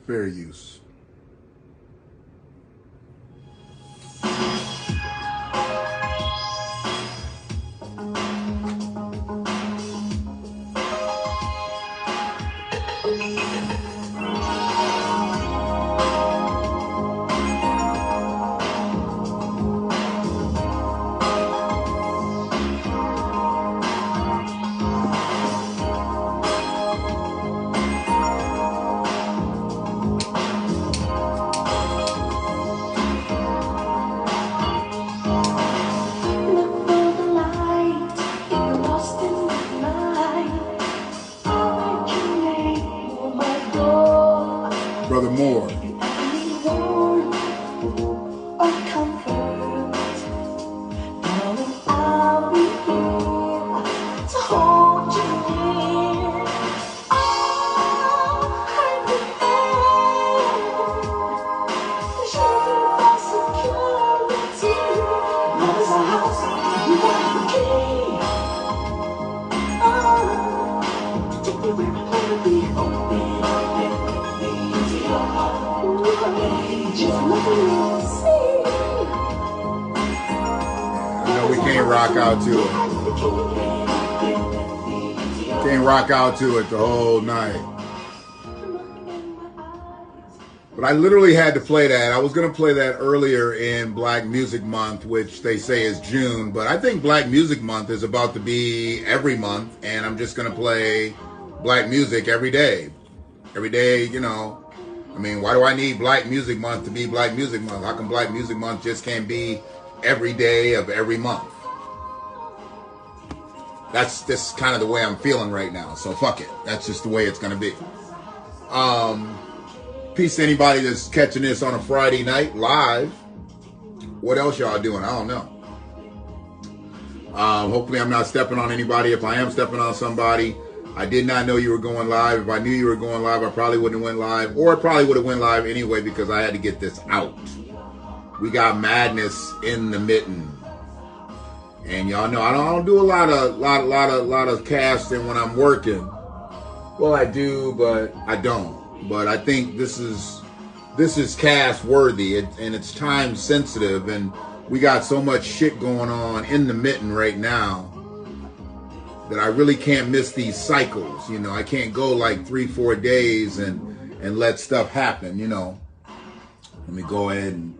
Fair use. Brother Moore. Rock out to it. Can't rock out to it the whole night. But I literally had to play that. I was going to play that earlier in Black Music Month, which they say is June. But I think Black Music Month is about to be every month. And I'm just going to play black music every day. Every day, you know. I mean, why do I need Black Music Month to be Black Music Month? How come Black Music Month just can't be every day of every month? That's just kind of the way I'm feeling right now. So fuck it. That's just the way it's going to be. Peace to anybody that's catching this on a Friday night live. What else y'all doing? I don't know. Hopefully I'm not stepping on anybody. If I am stepping on somebody, I did not know you were going live. If I knew you were going live, I probably wouldn't have went live. Or I probably would have went live anyway because I had to get this out. We got madness in the mitten. And y'all know I don't do a lot of casting when I'm working. Well, I do, but I don't. But I think this is cast worthy, and it's time sensitive, and we got so much shit going on in the mitten right now that I really can't miss these cycles. You know, I can't go like 3-4 days and let stuff happen. You know, let me go ahead and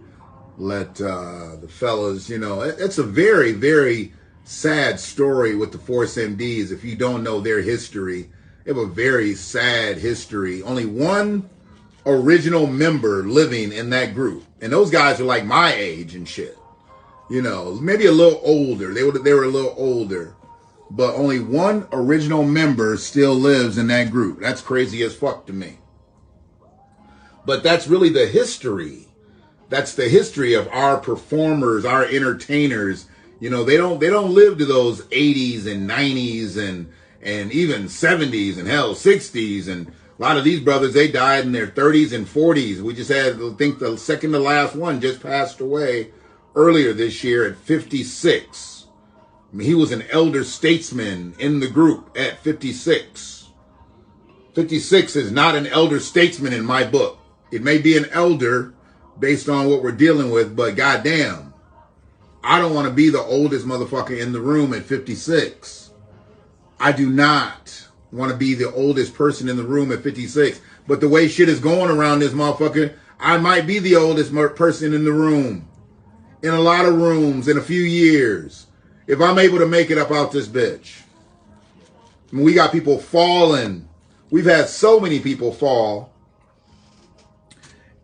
let the fellas, you know, it's a very, very sad story with the Force MDs. If you don't know their history, they have a very sad history. Only one original member living in that group. And those guys are like my age and shit. You know, maybe a little older. They were a little older. But only one original member still lives in that group. That's crazy as fuck to me. But that's really the history. That's the history of our performers, our entertainers. You know, they don't live to those 80s and 90s and even 70s and hell 60s. And a lot of these brothers, they died in their 30s and 40s. We just had, I think the second to last one just passed away earlier this year at 56. I mean, he was an elder statesman in the group at 56. 56 is not an elder statesman in my book. It may be an elder based on what we're dealing with, but goddamn, I don't want to be the oldest motherfucker in the room at 56. I do not want to be the oldest person in the room at 56. But the way shit is going around this motherfucker, I might be the oldest person in the room. In a lot of rooms in a few years. If I'm able to make it up out this bitch. I mean, we got people falling. We've had so many people fall.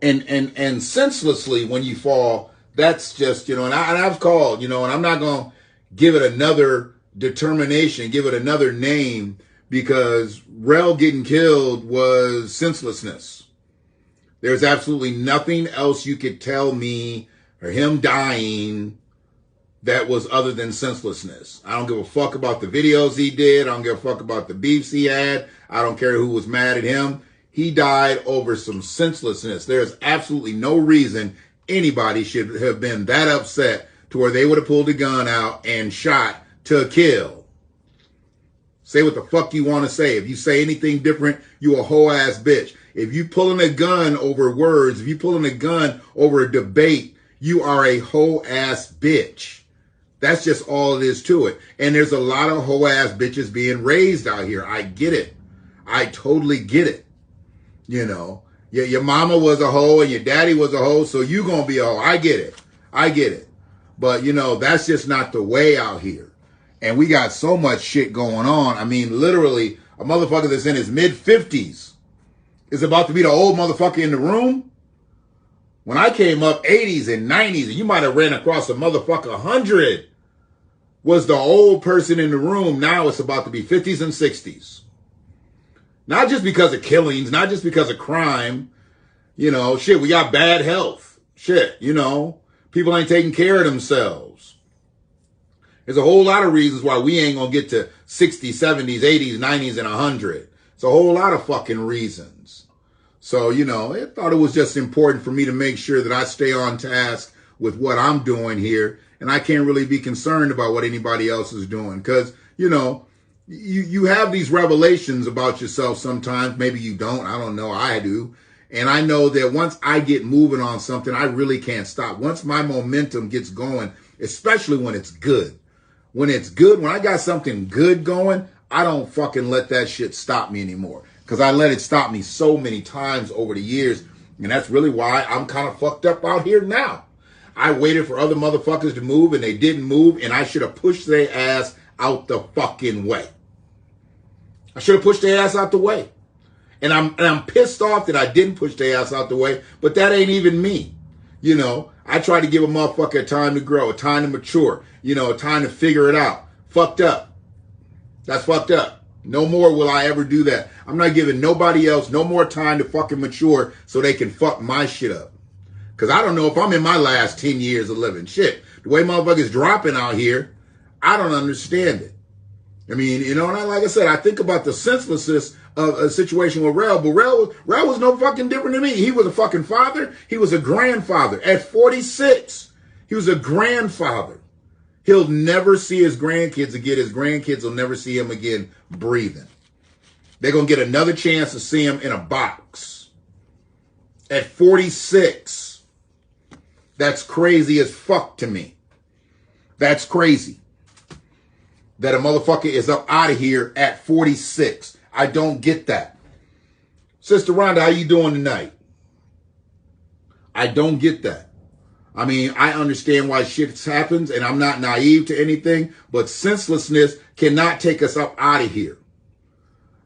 And senselessly when you fall, that's just, you know, and I've called, you know, and I'm not going to give it another determination, give it another name, because Rell getting killed was senselessness. There's absolutely nothing else you could tell me or him dying that was other than senselessness. I don't give a fuck about the videos he did. I don't give a fuck about the beefs he had. I don't care who was mad at him. He died over some senselessness. There's absolutely no reason anybody should have been that upset to where they would have pulled a gun out and shot to kill. Say what the fuck you want to say. If you say anything different, you a whole ass bitch. If you pulling a gun over words, if you pulling a gun over a debate, you are a hoe ass bitch. That's just all it is to it. And there's a lot of hoe ass bitches being raised out here. I get it. I totally get it. You know, your mama was a hoe and your daddy was a hoe, so you gonna be a hoe. I get it. I get it. But, you know, that's just not the way out here. And we got so much shit going on. I mean, literally, a motherfucker that's in his mid-50s is about to be the old motherfucker in the room. When I came up, 80s and 90s, and you might have ran across a motherfucker 100 was the old person in the room. Now it's about to be 50s and 60s. Not just because of killings, not just because of crime. You know, shit, we got bad health. Shit, you know, people ain't taking care of themselves. There's a whole lot of reasons why we ain't gonna get to 60s, 70s, 80s, 90s, and 100. It's a whole lot of fucking reasons. So, you know, I thought it was just important for me to make sure that I stay on task with what I'm doing here. And I can't really be concerned about what anybody else is doing. Because, you know, you have these revelations about yourself sometimes. Maybe you don't. I don't know. I do. And I know that once I get moving on something, I really can't stop. Once my momentum gets going, especially when it's good. When it's good, when I got something good going, I don't fucking let that shit stop me anymore. Because I let it stop me so many times over the years. And that's really why I'm kind of fucked up out here now. I waited for other motherfuckers to move and they didn't move. And I should have pushed their ass out the fucking way. I should have pushed their ass out the way. And I'm pissed off that I didn't push their ass out the way. But that ain't even me. You know, I try to give a motherfucker a time to grow, a time to mature. You know, a time to figure it out. Fucked up. That's fucked up. No more will I ever do that. I'm not giving nobody else no more time to fucking mature so they can fuck my shit up. Because I don't know if I'm in my last 10 years of living. Shit, the way motherfuckers dropping out here, I don't understand it. I mean, you know, and like I said, I think about the senselessness of a situation with Rell, but Rell was no fucking different than me. He was a fucking father. He was a grandfather. At 46, he was a grandfather. He'll never see his grandkids again. His grandkids will never see him again breathing. They're going to get another chance to see him in a box. At 46. That's crazy as fuck to me. That's crazy. That a motherfucker is up out of here at 46. I don't get that. Sister Rhonda, how you doing tonight? I don't get that. I mean, I understand why shit happens, and I'm not naive to anything, but senselessness cannot take us up out of here.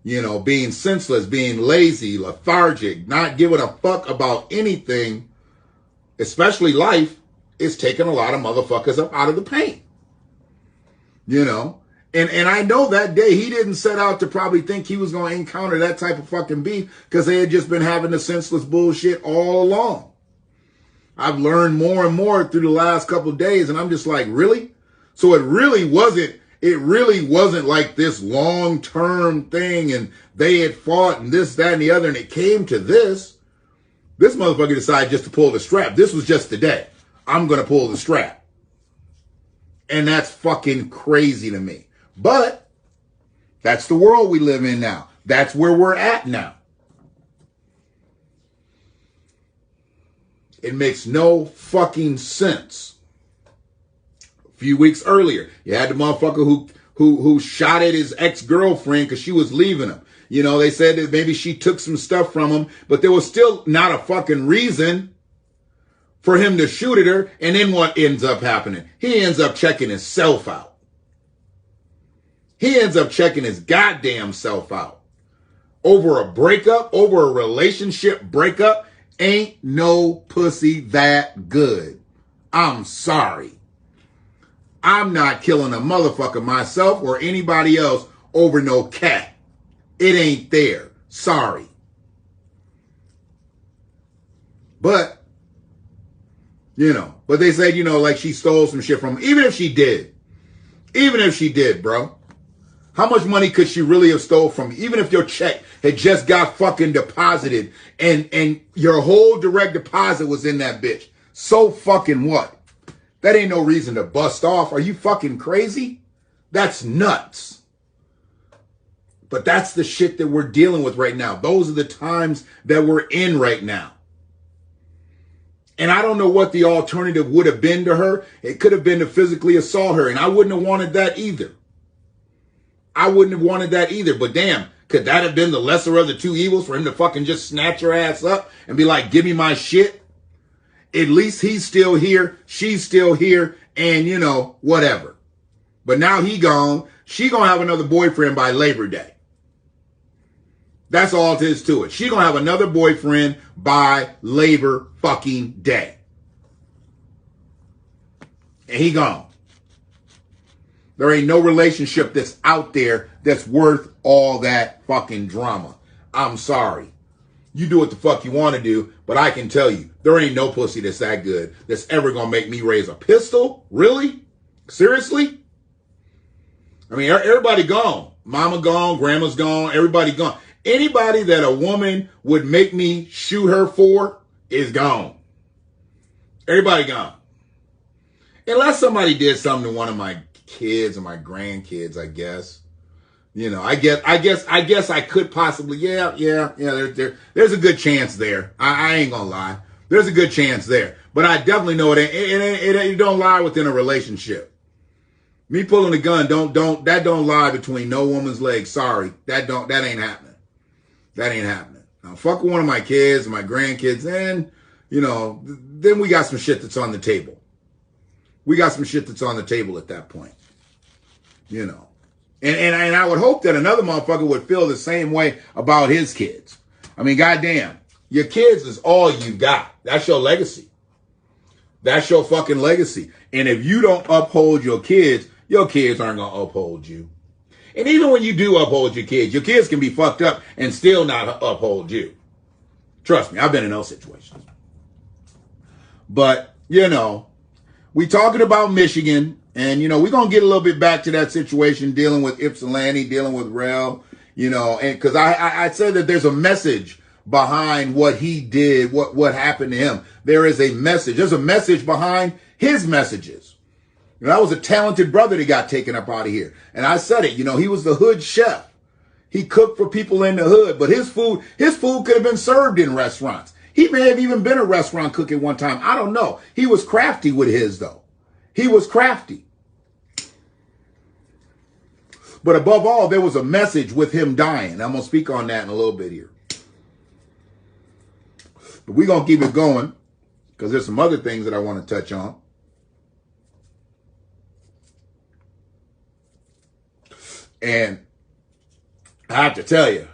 You know, being senseless, being lazy, lethargic, not giving a fuck about anything, especially life, is taking a lot of motherfuckers up out of the paint. You know? And I know that day he didn't set out to probably think he was going to encounter that type of fucking beef because they had just been having the senseless bullshit all along. I've learned more and more through the last couple of days, and I'm just like, really? So it really wasn't like this long-term thing, and they had fought and this, that, and the other, and it came to this. This motherfucker decided just to pull the strap. This was just the day. I'm going to pull the strap. And that's fucking crazy to me. But that's the world we live in now. That's where we're at now. It makes no fucking sense. A few weeks earlier, you had the motherfucker who shot at his ex-girlfriend because she was leaving him. You know, they said that maybe she took some stuff from him, but there was still not a fucking reason for him to shoot at her. And then what ends up happening? He ends up checking himself out. He ends up checking his goddamn self out. Over a breakup, over a relationship breakup. Ain't no pussy that good. I'm sorry. I'm not killing a motherfucker myself or anybody else over no cat. It ain't there. Sorry. But, you know, but they said, you know, like she stole some shit from him. Even if she did, bro. How much money could she really have stole from you? Even if your check had just got fucking deposited and your whole direct deposit was in that bitch. So fucking what? That ain't no reason to bust off. Are you fucking crazy? That's nuts. But that's the shit that we're dealing with right now. Those are the times that we're in right now. And I don't know what the alternative would have been to her. It could have been to physically assault her. And I wouldn't have wanted that either. I wouldn't have wanted that either. But damn, could that have been the lesser of the two evils for him to fucking just snatch her ass up and be like, give me my shit? At least he's still here. She's still here. And, you know, whatever. But now he gone. She gonna have another boyfriend by Labor Day. That's all it is to it. She gonna have another boyfriend by Labor fucking Day. And he gone. There ain't no relationship that's out there that's worth all that fucking drama. I'm sorry. You do what the fuck you want to do, but I can tell you, there ain't no pussy that's that good that's ever gonna make me raise a pistol. Really? Seriously? I mean, everybody gone. Mama gone, grandma's gone, everybody gone. Anybody that a woman would make me shoot her for is gone. Everybody gone. Unless somebody did something to one of my kids or my grandkids, I guess. You know, I guess I could possibly, there's a good chance there. I ain't gonna lie. There's a good chance there. But I definitely know it don't lie within a relationship. Me pulling a gun that don't lie between no woman's legs. Sorry. That ain't happening. That ain't happening. Now fuck with one of my kids, my grandkids, and you know, then we got some shit that's on the table. We got some shit that's on the table at that point. You know. And I would hope that another motherfucker would feel the same way about his kids. I mean, goddamn, your kids is all you got. That's your legacy. That's your fucking legacy. And if you don't uphold your kids aren't going to uphold you. And even when you do uphold your kids can be fucked up and still not uphold you. Trust me, I've been in those situations. But, you know, we talking about Michigan. And, you know, we're going to get a little bit back to that situation, dealing with Ypsilanti, dealing with Rell, you know, and because I said that there's a message behind what he did, what happened to him. There is a message. There's a message behind his messages. You know, that was a talented brother that got taken up out of here. And I said it, you know, he was the hood chef. He cooked for people in the hood, but his food could have been served in restaurants. He may have even been a restaurant cook at one time. I don't know. He was crafty with his, though. He was crafty. But above all, there was a message with him dying. I'm going to speak on that in a little bit here. But we're going to keep it going because there's some other things that I want to touch on. And I have to tell you,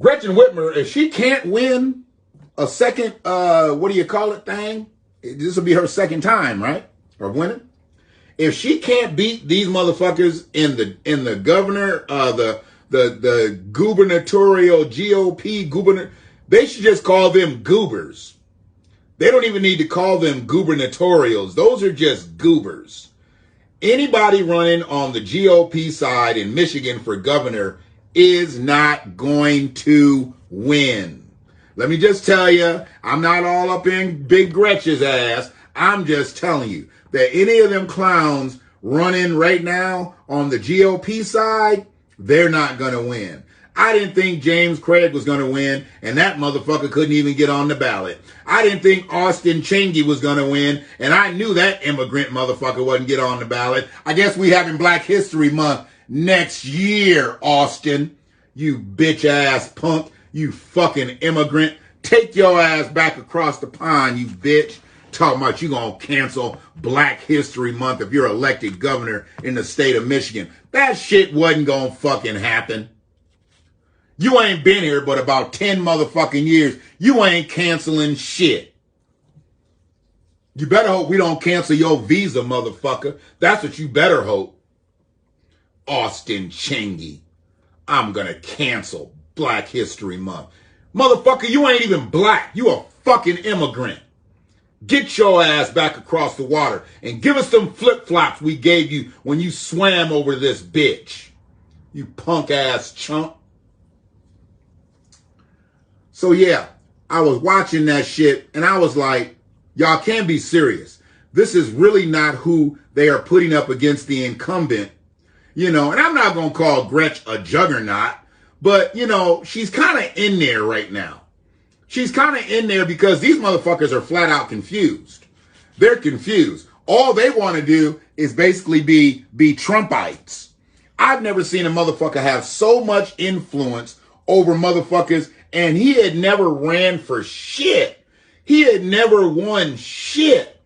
Gretchen Whitmer, if she can't win a second, thing, this will be her second time, right? Or winning. If she can't beat these motherfuckers in the governor, the gubernatorial GOP governor, they should just call them goobers. They don't even need to call them gubernatorials. Those are just goobers. Anybody running on the GOP side in Michigan for governor is not going to win. Let me just tell you, I'm not all up in Big Gretchen's ass. I'm just telling you that any of them clowns running right now on the GOP side, they're not going to win. I didn't think James Craig was going to win, and that motherfucker couldn't even get on the ballot. I didn't think Austin Cheney was going to win, and I knew that immigrant motherfucker wouldn't get on the ballot. I guess we having Black History Month next year, Austin. You bitch-ass punk. You fucking immigrant. Take your ass back across the pond, you bitch. Talking about you gonna cancel Black History Month if you're elected governor in the state of Michigan. That shit wasn't gonna fucking happen. You ain't been here but about 10 motherfucking years. You ain't canceling shit. You better hope we don't cancel your visa, motherfucker. That's what you better hope. Austin Cheney. I'm gonna cancel Black History Month. Motherfucker, you ain't even black. You a fucking immigrant. Get your ass back across the water and give us some flip-flops we gave you when you swam over this bitch. You punk-ass chump. So, yeah, I was watching that shit, and I was like, y'all can't be serious. This is really not who they are putting up against the incumbent. You know, and I'm not going to call Gretch a juggernaut, but, you know, she's kind of in there right now. She's kind of in there because these motherfuckers are flat out confused. They're confused. All they want to do is basically be Trumpites. I've never seen a motherfucker have so much influence over motherfuckers, and he had never ran for shit. He had never won shit.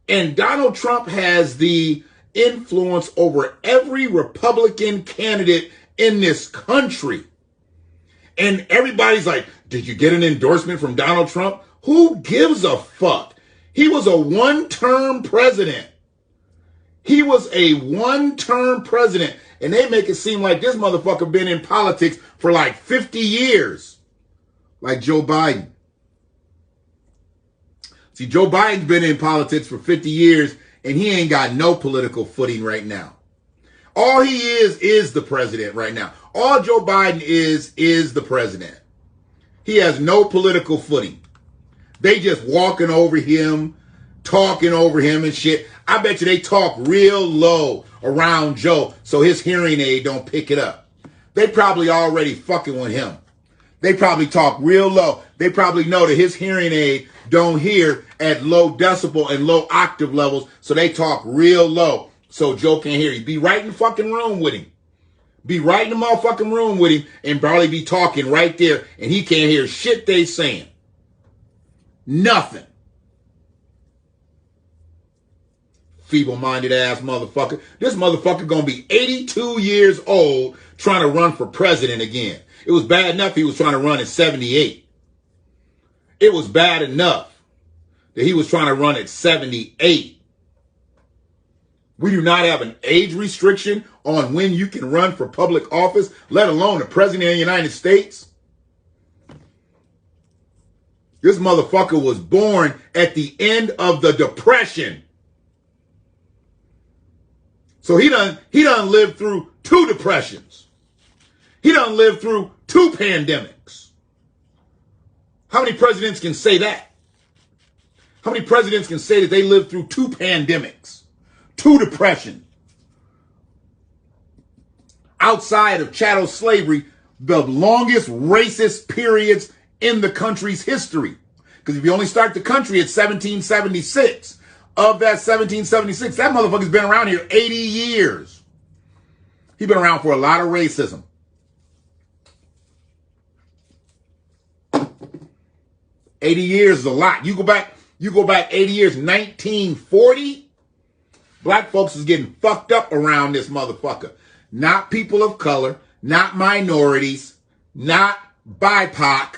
And Donald Trump has the influence over every Republican candidate in this country. And everybody's like, did you get an endorsement from Donald Trump? Who gives a fuck? He was a one-term president. He was a one-term president. And they make it seem like this motherfucker been in politics for like 50 years. Like Joe Biden. See, Joe Biden's been in politics for 50 years, and he ain't got no political footing right now. All he is the president right now. All Joe Biden is the president. He has no political footing. They just walking over him, talking over him and shit. I bet you they talk real low around Joe so his hearing aid don't pick it up. They probably already fucking with him. They probably talk real low. They probably know that his hearing aid don't hear at low decibel and low octave levels, so they talk real low so Joe can't hear you. Be right in the fucking room with him. Be right in the motherfucking room with him and probably be talking right there, and he can't hear shit they saying. Nothing. Feeble-minded ass motherfucker. This motherfucker gonna be 82 years old trying to run for president again. It was bad enough he was trying to run at 78. It was bad enough that he was trying to run at 78. We do not have an age restriction on when you can run for public office, let alone the president of the United States. This motherfucker was born at the end of the Depression. So he done lived through 2 depressions. He done lived through 2 pandemics. How many presidents can say that? How many presidents can say that they lived through 2 pandemics? 2 depressions. Outside of chattel slavery, the longest racist periods in the country's history. Because if you only start the country at 1776, of that 1776, that motherfucker's been around here 80 years. He's been around for a lot of racism. 80 years is a lot. You go back 80 years, 1940, black folks was getting fucked up around this motherfucker. Not people of color, not minorities, not BIPOC,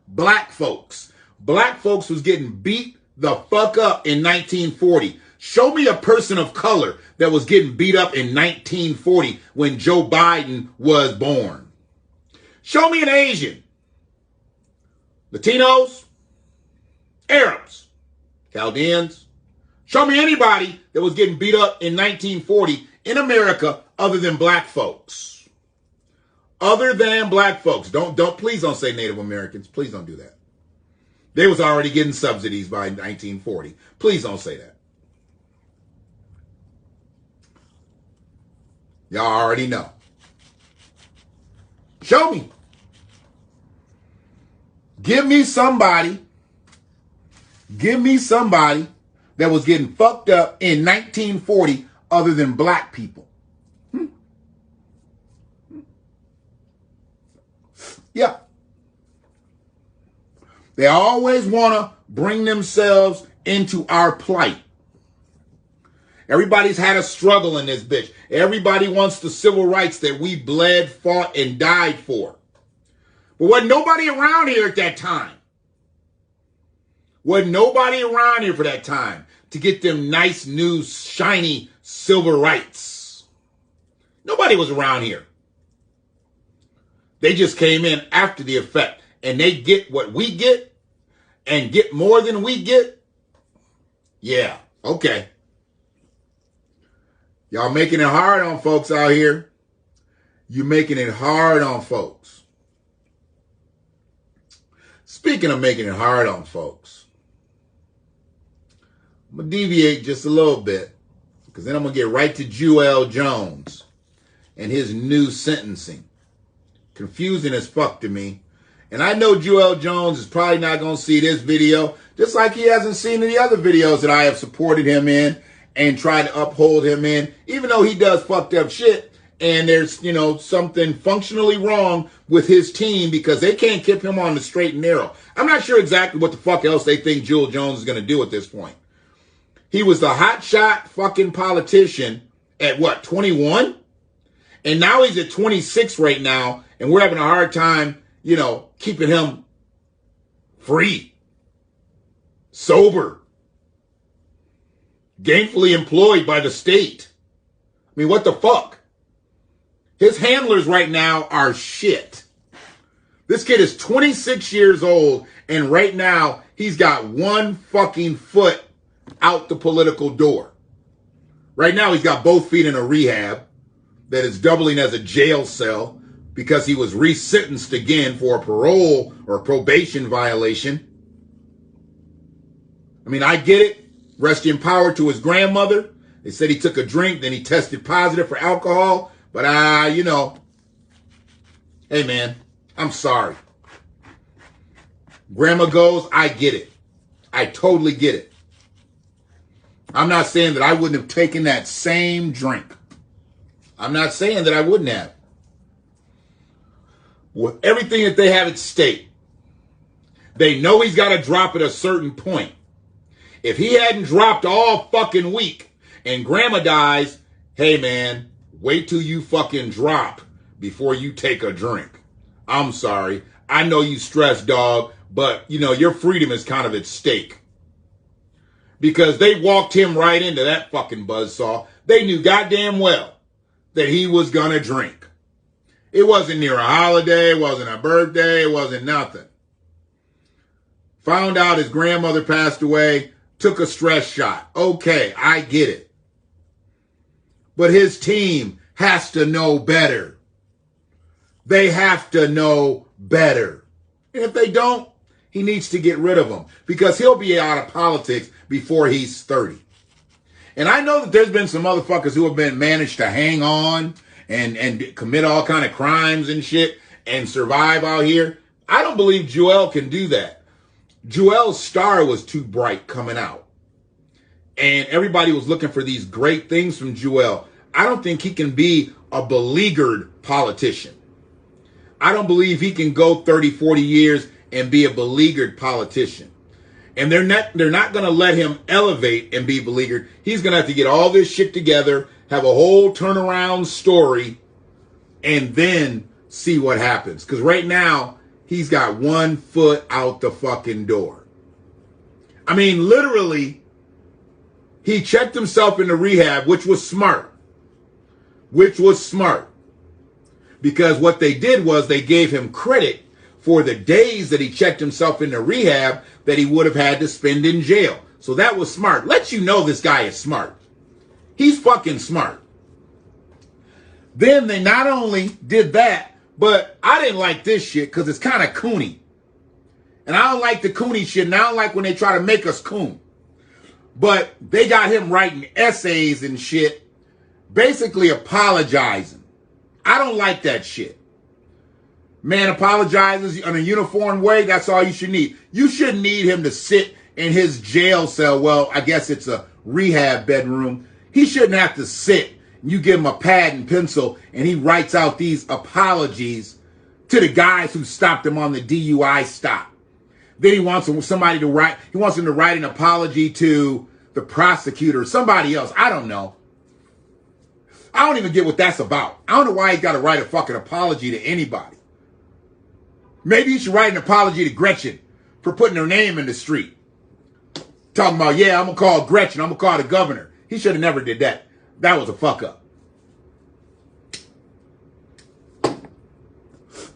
black folks. Black folks was getting beat the fuck up in 1940. Show me a person of color that was getting beat up in 1940 when Joe Biden was born. Show me an Asian. Latinos, Arabs, Chaldeans. Show me anybody that was getting beat up in 1940 in America other than black folks. Other than black folks. Please don't say Native Americans. Please don't do that. They was already getting subsidies by 1940. Please don't say that. Y'all already know. Show me. Give me somebody that was getting fucked up in 1940 other than black people. Yeah. They always want to bring themselves into our plight. Everybody's had a struggle in this bitch. Everybody wants the civil rights that we bled, fought, and died for. But wasn't nobody around here at that time. Wasn't nobody around here for that time to get them nice, new, shiny civil rights. Nobody was around here. They just came in after the effect. And they get what we get and get more than we get. Yeah, okay. Y'all making it hard on folks out here. You making it hard on folks. Speaking of making it hard on folks, I'm going to deviate just a little bit because then I'm going to get right to Jewell Jones. and his new sentencing. Confusing as fuck to me. And I know Jewell Jones is probably not going to see this video, just like he hasn't seen any other videos that I have supported him in and tried to uphold him in, even though he does fucked up shit. And there's, you know, something functionally wrong with his team because they can't keep him on the straight and narrow. I'm not sure exactly what the fuck else they think Jewell Jones is going to do at this point. He was the hotshot fucking politician at what, 21? And now he's at 26 right now, and we're having a hard time, you know, keeping him free, sober, gainfully employed by the state. I mean, what the fuck? His handlers right now are shit. This kid is 26 years old, and right now he's got one fucking foot out the political door. Right now he's got both feet in a rehab that is doubling as a jail cell because he was resentenced again for a parole or probation violation. I mean, I get it. Rest in power to his grandmother. They said he took a drink, then he tested positive for alcohol. But, you know, hey, man, I'm sorry. Grandma goes, I get it. I totally get it. I'm not saying that I wouldn't have taken that same drink. I'm not saying that I wouldn't have. With everything that they have at stake, they know he's got to drop at a certain point. If he hadn't dropped all fucking week and grandma dies, hey, man, wait till you fucking drop before you take a drink. I'm sorry. I know you stressed, dog, but, you know, your freedom is kind of at stake. Because they walked him right into that fucking buzzsaw. They knew goddamn well that he was going to drink. It wasn't near a holiday. It wasn't a birthday. It wasn't nothing. Found out his grandmother passed away. Took a stress shot. Okay, I get it. But his team has to know better. They have to know better. And if they don't, he needs to get rid of them because he'll be out of politics before he's 30. And I know that there's been some motherfuckers who have been managed to hang on and commit all kind of crimes and shit and survive out here. I don't believe Jewell can do that. Jewell's star was too bright coming out. And everybody was looking for these great things from Jewell. I don't think he can be a beleaguered politician. I don't believe he can go 30, 40 years and be a beleaguered politician. And they're not going to let him elevate and be beleaguered. He's going to have to get all this shit together, have a whole turnaround story, and then see what happens. Because right now, he's got one foot out the fucking door. I mean, literally, he checked himself into rehab, which was smart. Because what they did was they gave him credit for the days that he checked himself into rehab that he would have had to spend in jail. So that was smart. Lets you know this guy is smart. He's fucking smart. Then they not only did that, but I didn't like this shit because it's kind of coony. And I don't like the coony shit, and I don't like when they try to make us coon. But they got him writing essays and shit, basically apologizing. I don't like that shit. Man apologizes in a uniform way, that's all you should need. You shouldn't need him to sit in his jail cell. Well, I guess it's a rehab bedroom. He shouldn't have to sit. You give him a pad and pencil, and he writes out these apologies to the guys who stopped him on the DUI stop. Then he wants somebody to write. He wants him to write an apology to the prosecutor, somebody else. I don't know. I don't even get what that's about. I don't know why he's got to write a fucking apology to anybody. Maybe he should write an apology to Gretchen for putting her name in the street. Talking about, yeah, I'm going to call Gretchen. I'm going to call the governor. He should have never did that. That was a fuck up.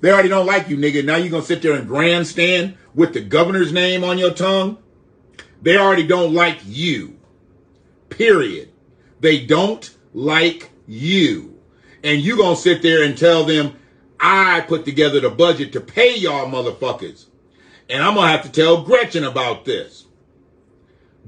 They already don't like you, nigga. Now you're going to sit there and grandstand with the governor's name on your tongue? They already don't like you. Period. They don't like you. And you going to sit there and tell them, I put together the budget to pay y'all motherfuckers. And I'm going to have to tell Gretchen about this.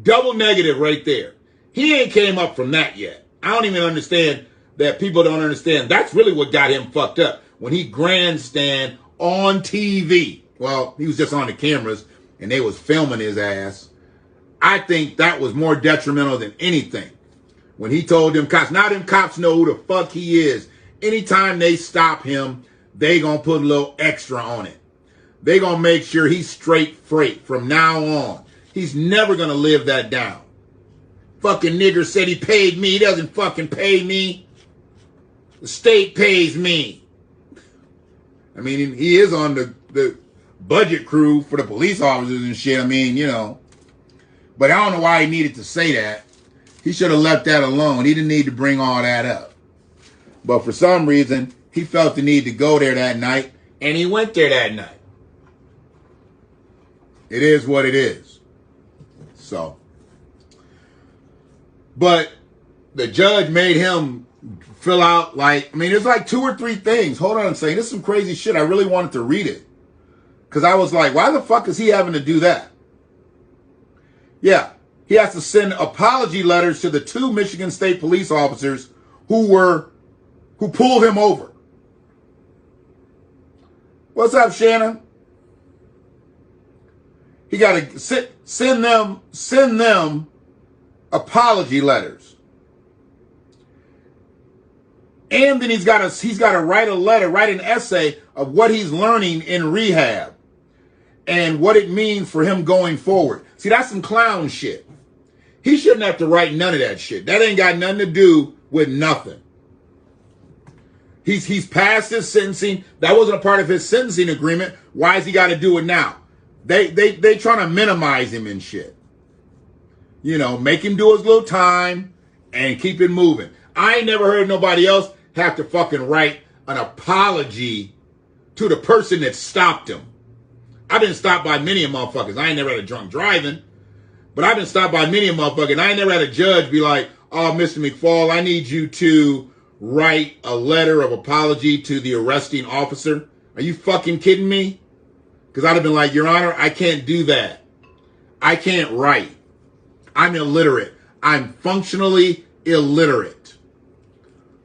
Double negative right there. He ain't came up from that yet. I don't even understand that people don't understand. That's really what got him fucked up. When he grandstand on TV. Well, he was just on the cameras and they was filming his ass. I think that was more detrimental than anything. When he told them cops, now them cops know who the fuck he is. Anytime they stop him, they gonna put a little extra on it. They gonna make sure he's straight freight from now on. He's never gonna live that down. Fucking nigger said he paid me. He doesn't fucking pay me. The state pays me. I mean, he is on the budget crew for the police officers and shit. I mean, you know. But I don't know why he needed to say that. He should have left that alone. He didn't need to bring all that up. But for some reason, he felt the need to go there that night, and he went there that night. It is what it is. So. But the judge made him fill out like, I mean, there's like 2 or 3 things. Hold on a second. This is some crazy shit. I really wanted to read it. Because I was like, why the fuck is he having to do that? Yeah. He has to send apology letters to the 2 Michigan State police officers who pulled him over. What's up, Shannon? He got to send them apology letters. And then he's got to write a letter, write an essay of what he's learning in rehab and what it means for him going forward. See, that's some clown shit. He shouldn't have to write none of that shit. That ain't got nothing to do with nothing. He's passed his sentencing. That wasn't a part of his sentencing agreement. Why has he got to do it now? They trying to minimize him and shit. You know, make him do his little time and keep it moving. I ain't never heard nobody else have to fucking write an apology to the person that stopped him. I've been stopped by many of motherfuckers. I ain't never had a drunk driving, but I've been stopped by many of motherfuckers. And I ain't never had a judge be like, oh, Mr. McFall, I need you to write a letter of apology to the arresting officer. Are you fucking kidding me? Because I'd have been like, Your Honor, I can't do that. I can't write. I'm illiterate. I'm functionally illiterate.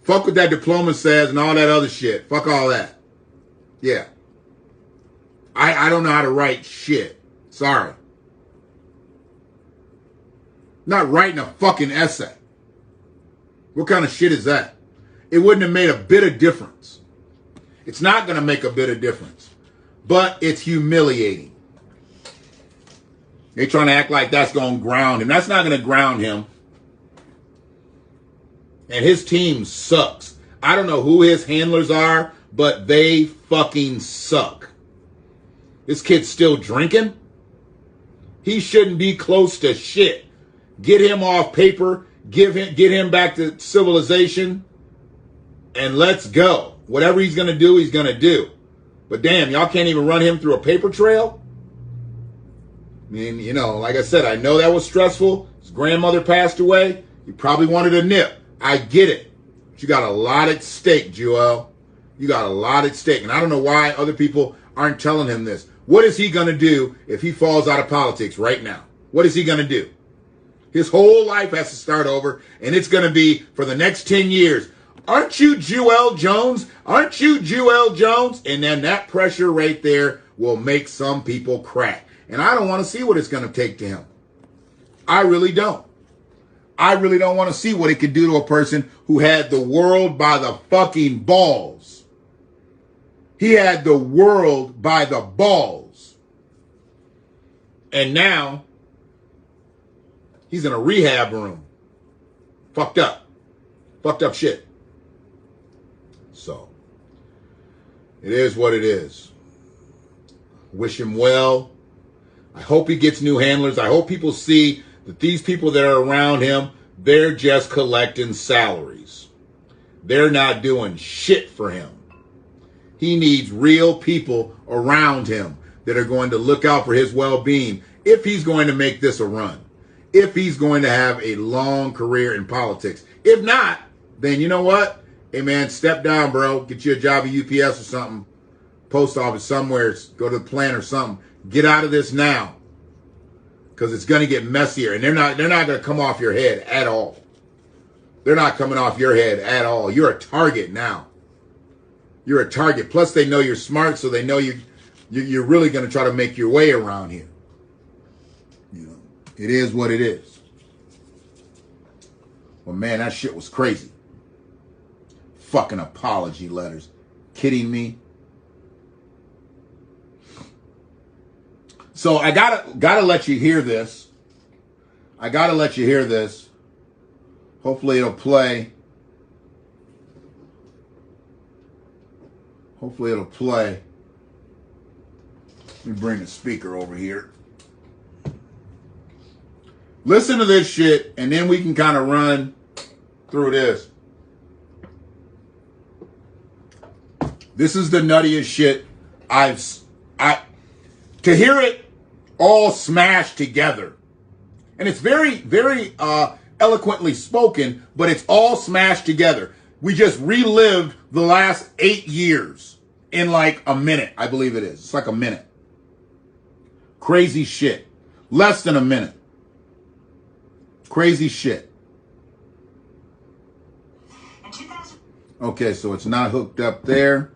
Fuck what that diploma says and all that other shit. Fuck all that. Yeah. I don't know how to write shit. Sorry. Not writing a fucking essay. What kind of shit is that? It wouldn't have made a bit of difference. It's not going to make a bit of difference. But it's humiliating. They're trying to act like that's going to ground him. That's not going to ground him. And his team sucks. I don't know who his handlers are, but they fucking suck. This kid's still drinking. He shouldn't be close to shit. Get him off paper. Get him back to civilization. And let's go. Whatever he's going to do, he's going to do. But damn, y'all can't even run him through a paper trail? I mean, you know, like I said, I know that was stressful. His grandmother passed away. He probably wanted a nip. I get it. But you got a lot at stake, Jewell. You got a lot at stake. And I don't know why other people aren't telling him this. What is he going to do if he falls out of politics right now? What is he going to do? His whole life has to start over, and it's going to be for the next 10 years. Aren't you Jewell Jones? Aren't you Jewell Jones? And then that pressure right there will make some people crack. And I don't want to see what it's going to take to him. I really don't. I really don't want to see what it could do to a person who had the world by the fucking balls. He had the world by the balls. And now he's in a rehab room. Fucked up. Fucked up shit. So, it is what it is. Wish him well. I hope he gets new handlers. I hope people see that these people that are around him, they're just collecting salaries. They're not doing shit for him. He needs real people around him that are going to look out for his well-being if he's going to make this a run. If he's going to have a long career in politics. If not, then you know what? Hey, man, step down, bro. Get you a job at UPS or something. Post office somewhere. Go to the plant or something. Get out of this now. Because it's going to get messier. And they're not going to come off your head at all. they're not coming off your head at all. You're a target now. You're a target. Plus, they know you're smart, so they know you're really going to try to make your way around here. You know, it is what it is. Well, man, that shit was crazy. Fucking apology letters. Kidding me? So I gotta let you hear this. I gotta let you hear this. Hopefully it'll play. Hopefully it'll play. Let me bring the speaker over here. Listen to this shit, and then we can kind of run through this. This is the nuttiest shit to hear it all smashed together. And it's very, very eloquently spoken, but it's all smashed together. We just relived the last 8 years in like a minute, I believe it is. It's like a minute. Crazy shit. Less than a minute. Crazy shit. Okay, so it's not hooked up there.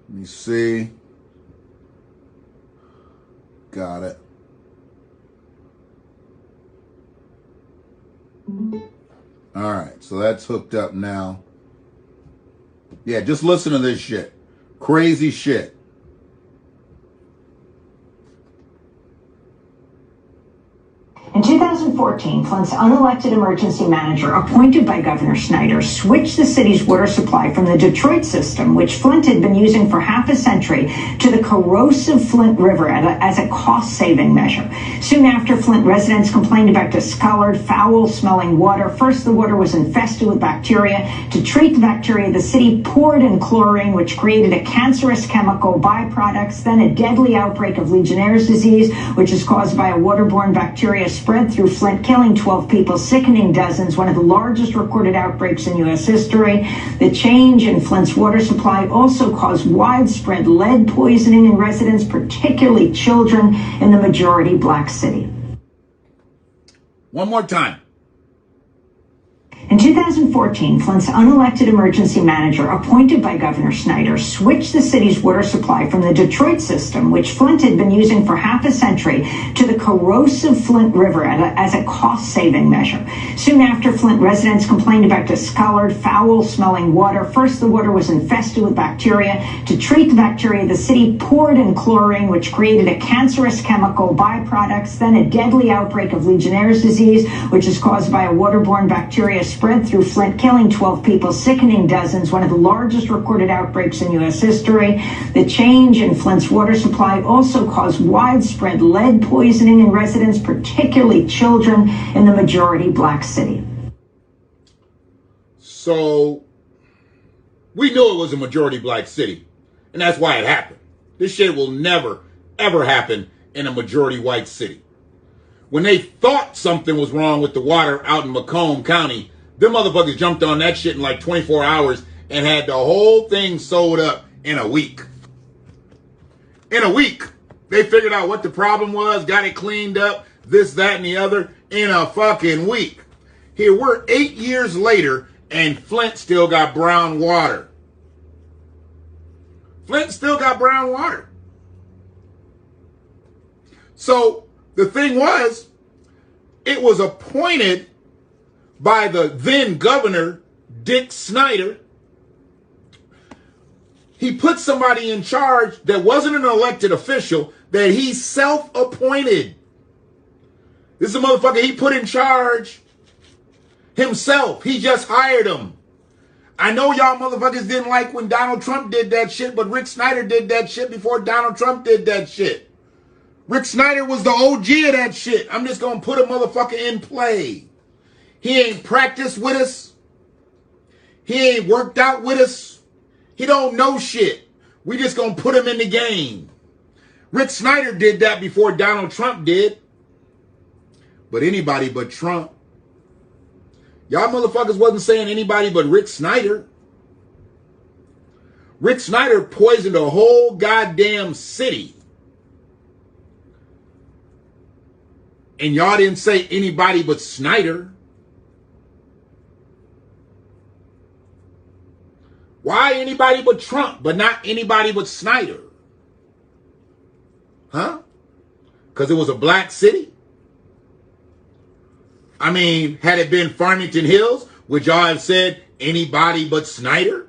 Let me see. Got it. All right, so that's hooked up now. Yeah, just listen to this shit. Crazy shit. In 2014, Flint's unelected emergency manager, appointed by Governor Snyder, switched the city's water supply from the Detroit system, which Flint had been using for half a century, to the corrosive Flint River as a cost-saving measure. Soon after, Flint residents complained about discolored, foul-smelling water. First, the water was infested with bacteria. To treat the bacteria, the city poured in chlorine, which created a cancerous chemical byproducts, then a deadly outbreak of Legionnaire's disease, which is caused by a waterborne bacteria spread through Flint, killing 12 people, sickening dozens, one of the largest recorded outbreaks in U.S. history. The change in Flint's water supply also caused widespread lead poisoning in residents, particularly children, in the majority black city. One more time. In 2014, Flint's unelected emergency manager, appointed by Governor Snyder, switched the city's water supply from the Detroit system, which Flint had been using for half a century, to the corrosive Flint River as a cost-saving measure. Soon after, Flint residents complained about discolored, foul-smelling water. First, the water was infested with bacteria. To treat the bacteria, the city poured in chlorine, which created a cancerous chemical byproducts, then a deadly outbreak of Legionnaire's disease, which is caused by a waterborne bacteria spread through Flint, killing 12 people, sickening dozens, one of the largest recorded outbreaks in U.S. history. The change in Flint's water supply also caused widespread lead poisoning in residents, particularly children, in the majority black city. So, we knew it was a majority black city, and that's why it happened. This shit will never, ever happen in a majority white city. When they thought something was wrong with the water out in Macomb County, them motherfuckers jumped on that shit in like 24 hours and had the whole thing sold up in a week. In a week. They figured out what the problem was, got it cleaned up, this, that, and the other, in a fucking week. Here, we're 8 years later, and Flint still got brown water. Flint still got brown water. So, the thing was, it was appointed by the then governor, Dick Snyder. He put somebody in charge that wasn't an elected official, that he self-appointed. This is a motherfucker he put in charge himself. He just hired him. I know y'all motherfuckers didn't like when Donald Trump did that shit, but Rick Snyder did that shit before Donald Trump did that shit. Rick Snyder was the OG of that shit. I'm just going to put a motherfucker in play. He ain't practiced with us. He ain't worked out with us. He don't know shit. We just going to put him in the game. Rick Snyder did that before Donald Trump did. But anybody but Trump. Y'all motherfuckers wasn't saying anybody but Rick Snyder. Rick Snyder poisoned a whole goddamn city. And y'all didn't say anybody but Snyder. Why anybody but Trump, but not anybody but Snyder? Huh? Because it was a black city? I mean, had it been Farmington Hills, would y'all have said anybody but Snyder?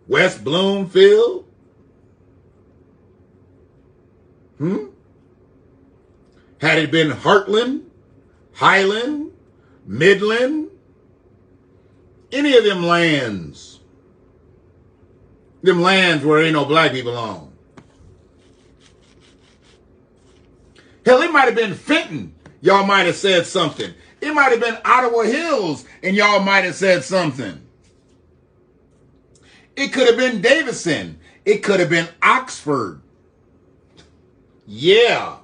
West Bloomfield? Had it been Heartland, Highland, Midland, any of them lands where ain't no black people on. Hell, it might have been Fenton. Y'all might have said something. It might have been Ottawa Hills, and y'all might have said something. It could have been Davison. It could have been Oxford. Yeah.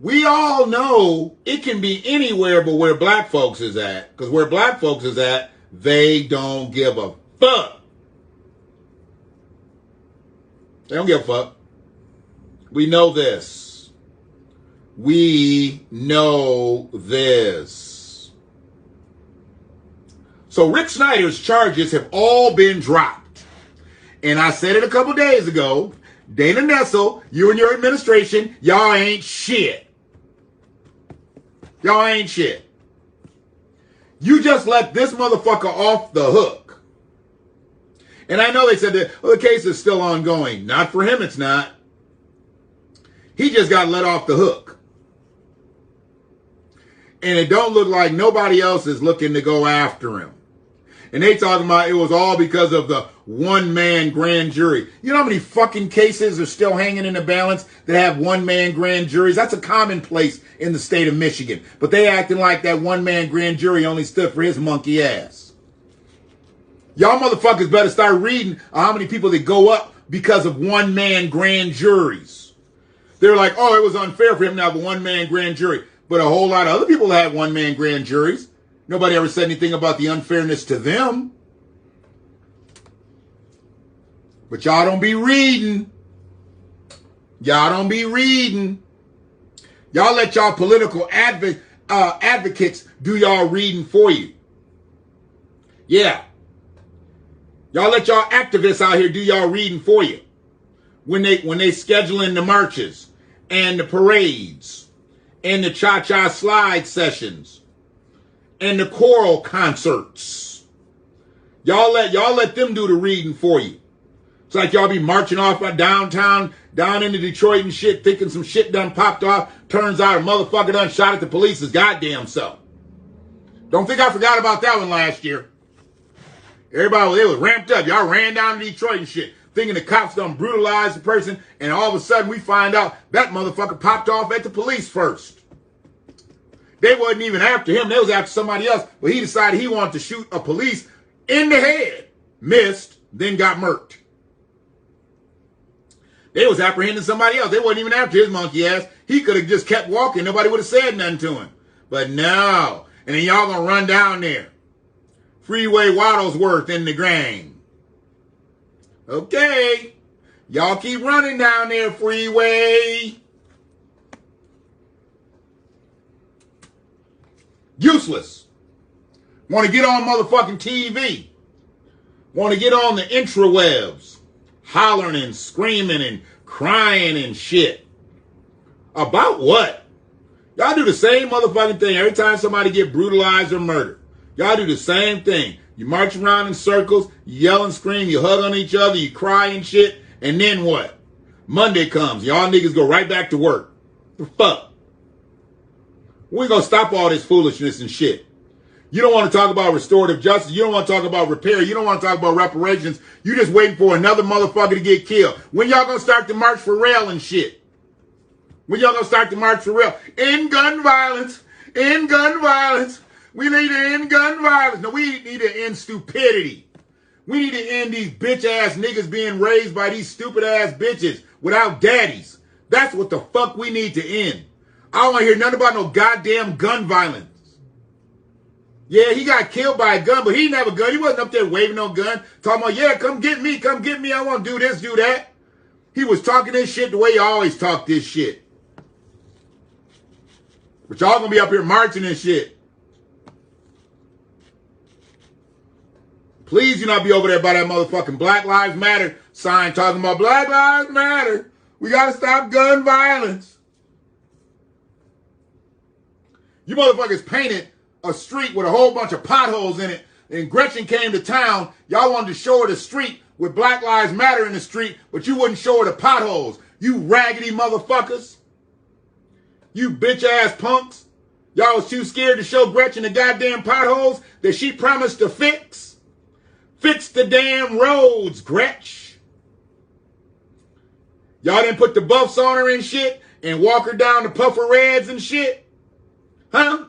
We all know it can be anywhere but where black folks is at. Because where black folks is at, they don't give a fuck. They don't give a fuck. We know this. We know this. So Rick Snyder's charges have all been dropped. And I said it a couple days ago. Dana Nessel, you and your administration, y'all ain't shit. Y'all ain't shit. You just let this motherfucker off the hook. And I know they said that the case is still ongoing. Not for him, it's not. He just got let off the hook. And it don't look like nobody else is looking to go after him. And they talking about it was all because of the one-man grand jury. You know how many fucking cases are still hanging in the balance that have one-man grand juries? That's a commonplace in the state of Michigan. But they acting like that one-man grand jury only stood for his monkey ass. Y'all motherfuckers better start reading how many people that go up because of one-man grand juries. They're like, oh, it was unfair for him to have a one-man grand jury. But a whole lot of other people had one-man grand juries. Nobody ever said anything about the unfairness to them. But y'all don't be reading. Y'all don't be reading. Y'all let y'all political advocates do y'all reading for you. Yeah. Y'all let y'all activists out here do y'all reading for you. When they scheduling the marches and the parades and the cha-cha slide sessions and the choral concerts. Y'all let them do the reading for you. It's like y'all be marching off downtown, down into Detroit and shit, thinking some shit done popped off. Turns out a motherfucker done shot at the police's goddamn self. Don't think I forgot about that one last year. Everybody, they was ramped up. Y'all ran down to Detroit and shit, thinking the cops done brutalized the person, and all of a sudden we find out that motherfucker popped off at the police first. They wasn't even after him. They was after somebody else. But he decided he wanted to shoot a police in the head. Missed, then got murked. They was apprehending somebody else. They wasn't even after his monkey ass. He could have just kept walking. Nobody would have said nothing to him. But no. And then y'all gonna run down there. Freeway Waddlesworth in the gang. Okay. Y'all keep running down there, Freeway. Useless. Want to get on motherfucking TV. Want to get on the intrawebs. Hollering and screaming and crying and shit. About what? Y'all do the same motherfucking thing every time somebody get brutalized or murdered. Y'all do the same thing. You march around in circles, you yell and scream, you hug on each other, you cry and shit, and then what? Monday comes, y'all niggas go right back to work. The fuck? We're going to stop all this foolishness and shit. You don't want to talk about restorative justice. You don't want to talk about repair. You don't want to talk about reparations. You just waiting for another motherfucker to get killed. When y'all going to start to march for Rell and shit? When y'all going to start to march for Rell? End gun violence. End gun violence. We need to end gun violence. No, we need to end stupidity. We need to end these bitch-ass niggas being raised by these stupid-ass bitches without daddies. That's what the fuck we need to end. I don't want to hear nothing about no goddamn gun violence. Yeah, he got killed by a gun, but he didn't have a gun. He wasn't up there waving no gun, talking about, yeah, come get me, I want to do this, do that. He was talking this shit the way he always talked this shit. But y'all gonna be up here marching and shit. Please do not be over there by that motherfucking Black Lives Matter sign talking about Black Lives Matter. We got to stop gun violence. You motherfuckers painted a street with a whole bunch of potholes in it. And Gretchen came to town. Y'all wanted to show her the street with Black Lives Matter in the street, but you wouldn't show her the potholes. You raggedy motherfuckers. You bitch-ass punks. Y'all was too scared to show Gretchen the goddamn potholes that she promised to fix. Fix the damn roads, Gretch. Y'all didn't put the buffs on her and shit and walk her down the puffer reds and shit? Huh?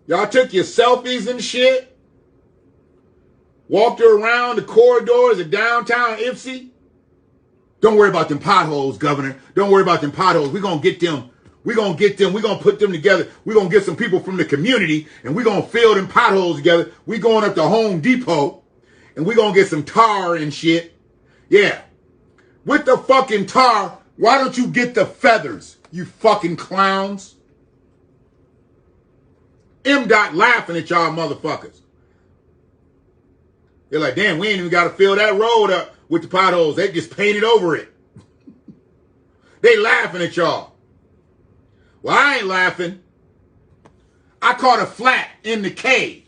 Y'all took your selfies and shit? Walked her around the corridors of downtown Ipsy? Don't worry about them potholes, Governor. Don't worry about them potholes. We're going to get them. We're going to get them. We're going to put them together. We're going to get some people from the community, and we're going to fill them potholes together. We're going up to Home Depot, and we're going to get some tar and shit. Yeah. With the fucking tar, why don't you get the feathers, you fucking clowns? MDOT laughing at y'all motherfuckers. They're like, damn, we ain't even got to fill that road up with the potholes. They just painted over it. They laughing at y'all. Well, I ain't laughing. I caught a flat in the K.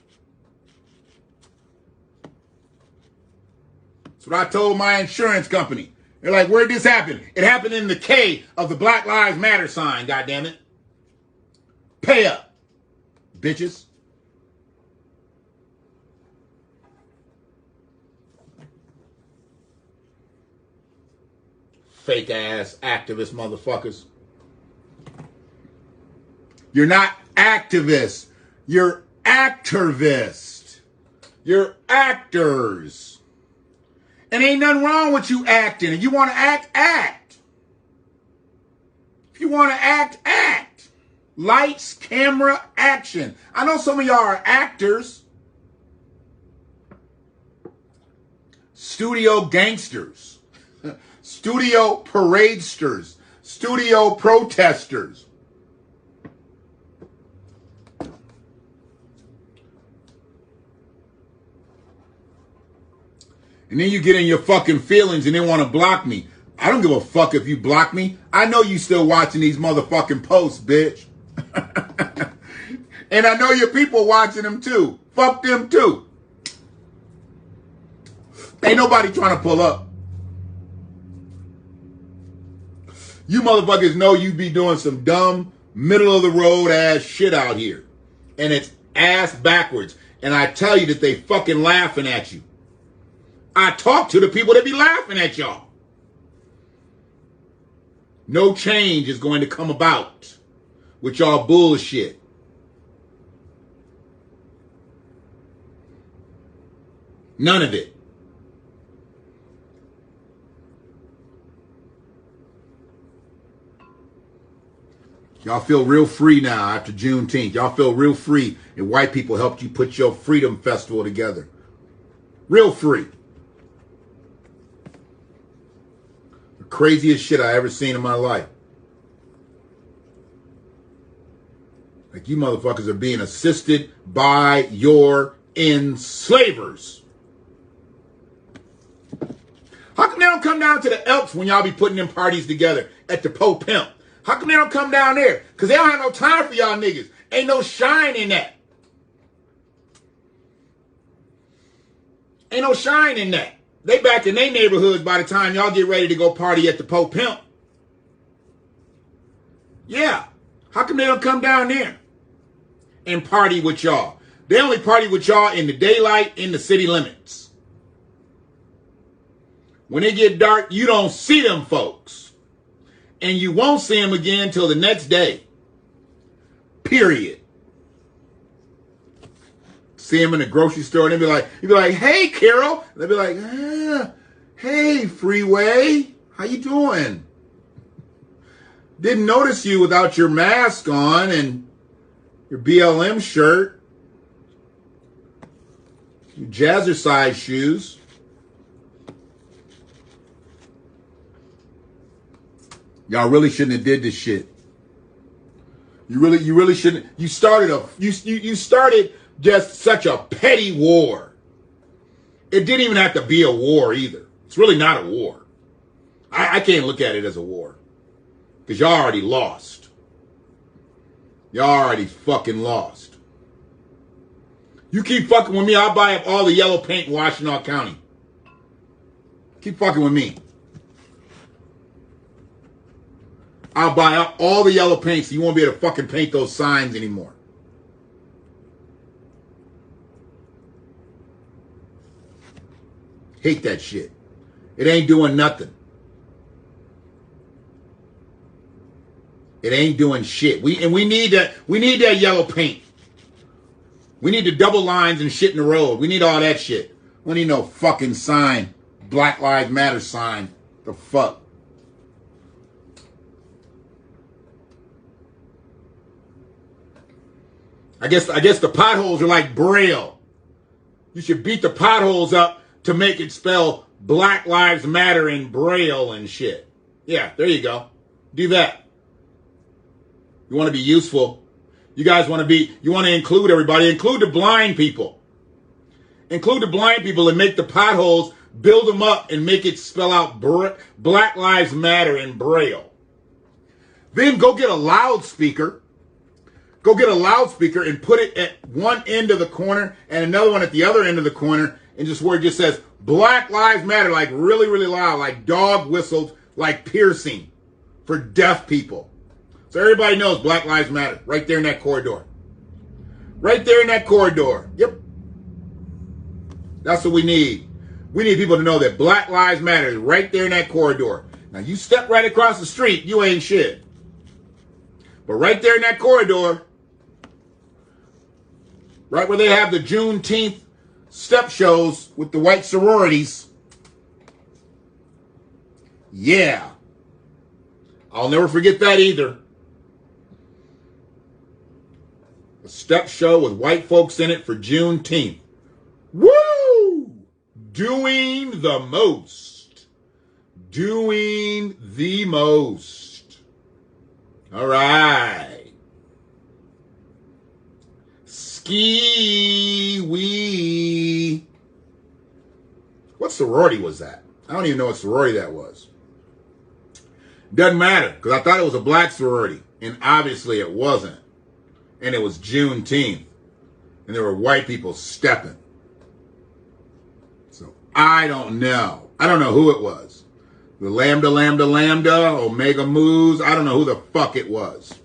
That's what I told my insurance company. They're like, where'd this happen? It happened in the K of the Black Lives Matter sign, goddammit. Pay up, bitches. Fake ass activist motherfuckers. You're not activists. You're activists. You're actors. And ain't nothing wrong with you acting. If you want to act, act. If you want to act, act. Lights, camera, action. I know some of y'all are actors. Studio gangsters. Studio paradesters. Studio protesters. And then you get in your fucking feelings and then want to block me. I don't give a fuck if you block me. I know you still watching these motherfucking posts, bitch. And I know your people watching them too. Fuck them too. Ain't nobody trying to pull up. You motherfuckers know you be doing some dumb, middle of the road ass shit out here. And it's ass backwards. And I tell you that they fucking laughing at you. I talk to the people that be laughing at y'all. No change is going to come about with y'all bullshit. None of it. Y'all feel real free now after Juneteenth. Y'all feel real free, and white people helped you put your freedom festival together. Real free. The craziest shit I ever seen in my life. Like, you motherfuckers are being assisted by your enslavers. How come they don't come down to the Elks when y'all be putting them parties together at the Po Pimp? How come they don't come down there? Because they don't have no time for y'all niggas. Ain't no shine in that. Ain't no shine in that. They back in their neighborhoods by the time y'all get ready to go party at the Po Pimp. Yeah. How come they don't come down there and party with y'all? They only party with y'all in the daylight in the city limits. When it get dark, you don't see them folks. And you won't see them again till the next day. Period. See them in the grocery store and you'd be like, hey, Carol. And they'll be like, hey, Freeway. How you doing? Didn't notice you without your mask on and your BLM shirt. Your jazzercise shoes. Y'all really shouldn't have did this shit. You really shouldn't. You started just such a petty war. It didn't even have to be a war either. It's really not a war. I can't look at it as a war. Because y'all already lost. Y'all already fucking lost. You keep fucking with me, I'll buy up all the yellow paint in Washtenaw County. Keep fucking with me. I'll buy up all the yellow paint so you won't be able to fucking paint those signs anymore. Hate that shit. It ain't doing nothing. It ain't doing shit. We need that yellow paint. We need the double lines and shit in the road. We need all that shit. We don't need no fucking sign. Black Lives Matter sign. The fuck? I guess the potholes are like Braille. You should beat the potholes up to make it spell Black Lives Matter in Braille and shit. Yeah, there you go. Do that. You want to be useful. You guys want to include everybody. Include the blind people. Include the blind people and make the potholes, build them up and make it spell out Black Lives Matter in Braille. Then go get a loudspeaker. Go get a loudspeaker and put it at one end of the corner and another one at the other end of the corner, and just where it just says Black Lives Matter, like really, really loud, like dog whistles, like piercing for deaf people. So everybody knows Black Lives Matter right there in that corridor. Right there in that corridor. Yep. That's what we need. We need people to know that Black Lives Matter is right there in that corridor. Now you step right across the street, you ain't shit. But right there in that corridor, right where they have the Juneteenth step shows with the white sororities. Yeah. I'll never forget that either. A step show with white folks in it for Juneteenth. Woo! Doing the most. Doing the most. All right. Ski-wee. What sorority was that? I don't even know what sorority that was. Doesn't matter, because I thought it was a black sorority, and obviously it wasn't. And it was Juneteenth, and there were white people stepping. So I don't know. I don't know who it was. The Lambda, Omega Moos. I don't know who the fuck it was.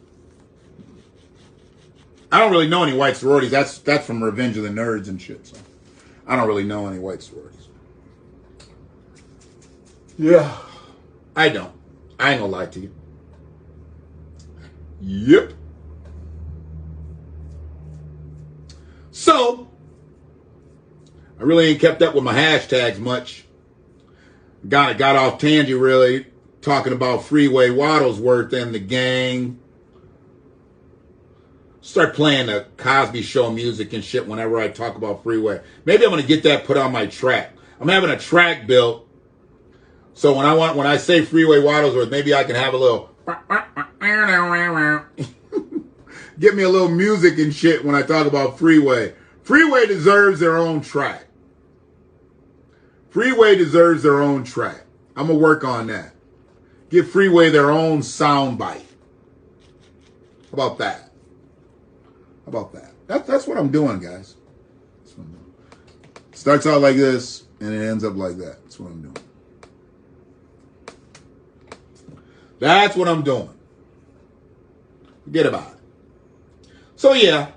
I don't really know any white sororities. That's from Revenge of the Nerds and shit. So I don't really know any white sororities. Yeah, I don't. I ain't gonna lie to you. Yep. So, I really ain't kept up with my hashtags much. Got off tangent really, talking about Freeway Waddlesworth and the gang. Start playing the Cosby Show music and shit whenever I talk about Freeway. Maybe I'm going to get that put on my track. I'm having a track built. So when I say Freeway Waddlesworth, maybe I can have a little get me a little music and shit when I talk about Freeway. Freeway deserves their own track. Freeway deserves their own track. I'm going to work on that. Give Freeway their own soundbite. How about that? How about that? That's what I'm doing, guys. That's what I'm doing. Starts out like this, and it ends up like that. That's what I'm doing. That's what I'm doing. Forget about it. So, yeah.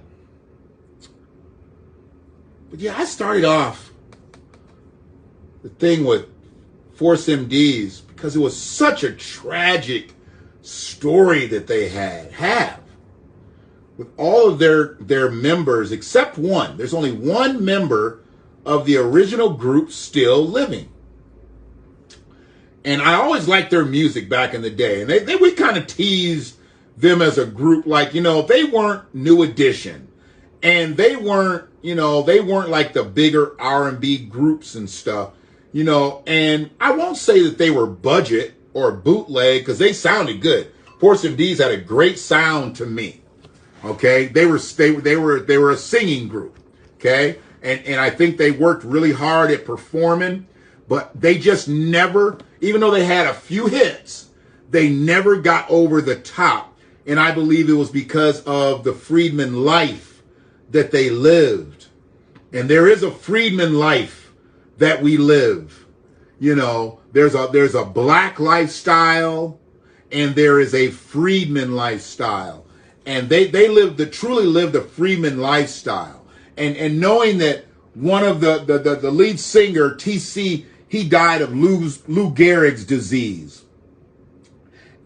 But, yeah, I started off the thing with Force MDs because it was such a tragic story that they have. With all of their members, except one. There's only one member of the original group still living. And I always liked their music back in the day. And we kind of teased them as a group, like, they weren't New Edition. And they weren't like the bigger R&B groups and stuff, And I won't say that they were budget or bootleg because they sounded good. Force MDs had a great sound to me. Okay, they were a singing group. Okay? And I think they worked really hard at performing, but they just never, even though they had a few hits, they never got over the top. And I believe it was because of the freedman life that they lived. And there is a freedman life that we live. You know, there's a black lifestyle and there is a freedman lifestyle. And they truly lived a freedman lifestyle. And knowing that one of the lead singer, TC, he died of Lou Gehrig's disease.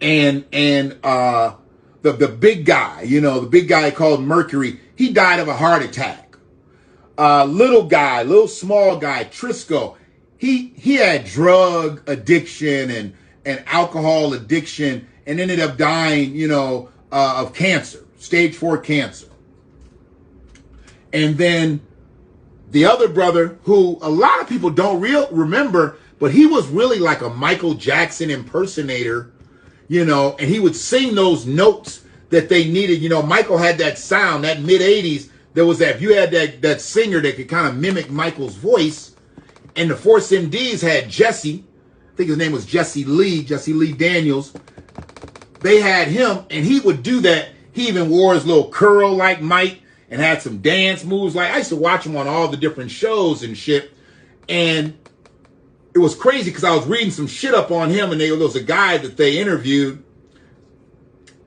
And the big guy, you know, the big guy called Mercury, he died of a heart attack. Little small guy, Trisco, he had drug addiction and alcohol addiction and ended up dying, you know, of cancer, stage 4 cancer. And then the other brother, who a lot of people don't remember, but he was really like a Michael Jackson impersonator, you know, and he would sing those notes that they needed. You know, Michael had that sound, that mid-'80s, there was that, if you had that singer that could kind of mimic Michael's voice, and the Force MDs had Jesse, I think his name was Jesse Lee Daniels. They had him, and he would do that. He even wore his little curl like Mike and had some dance moves. Like, I used to watch him on all the different shows and shit. And it was crazy because I was reading some shit up on him, and there was a guy that they interviewed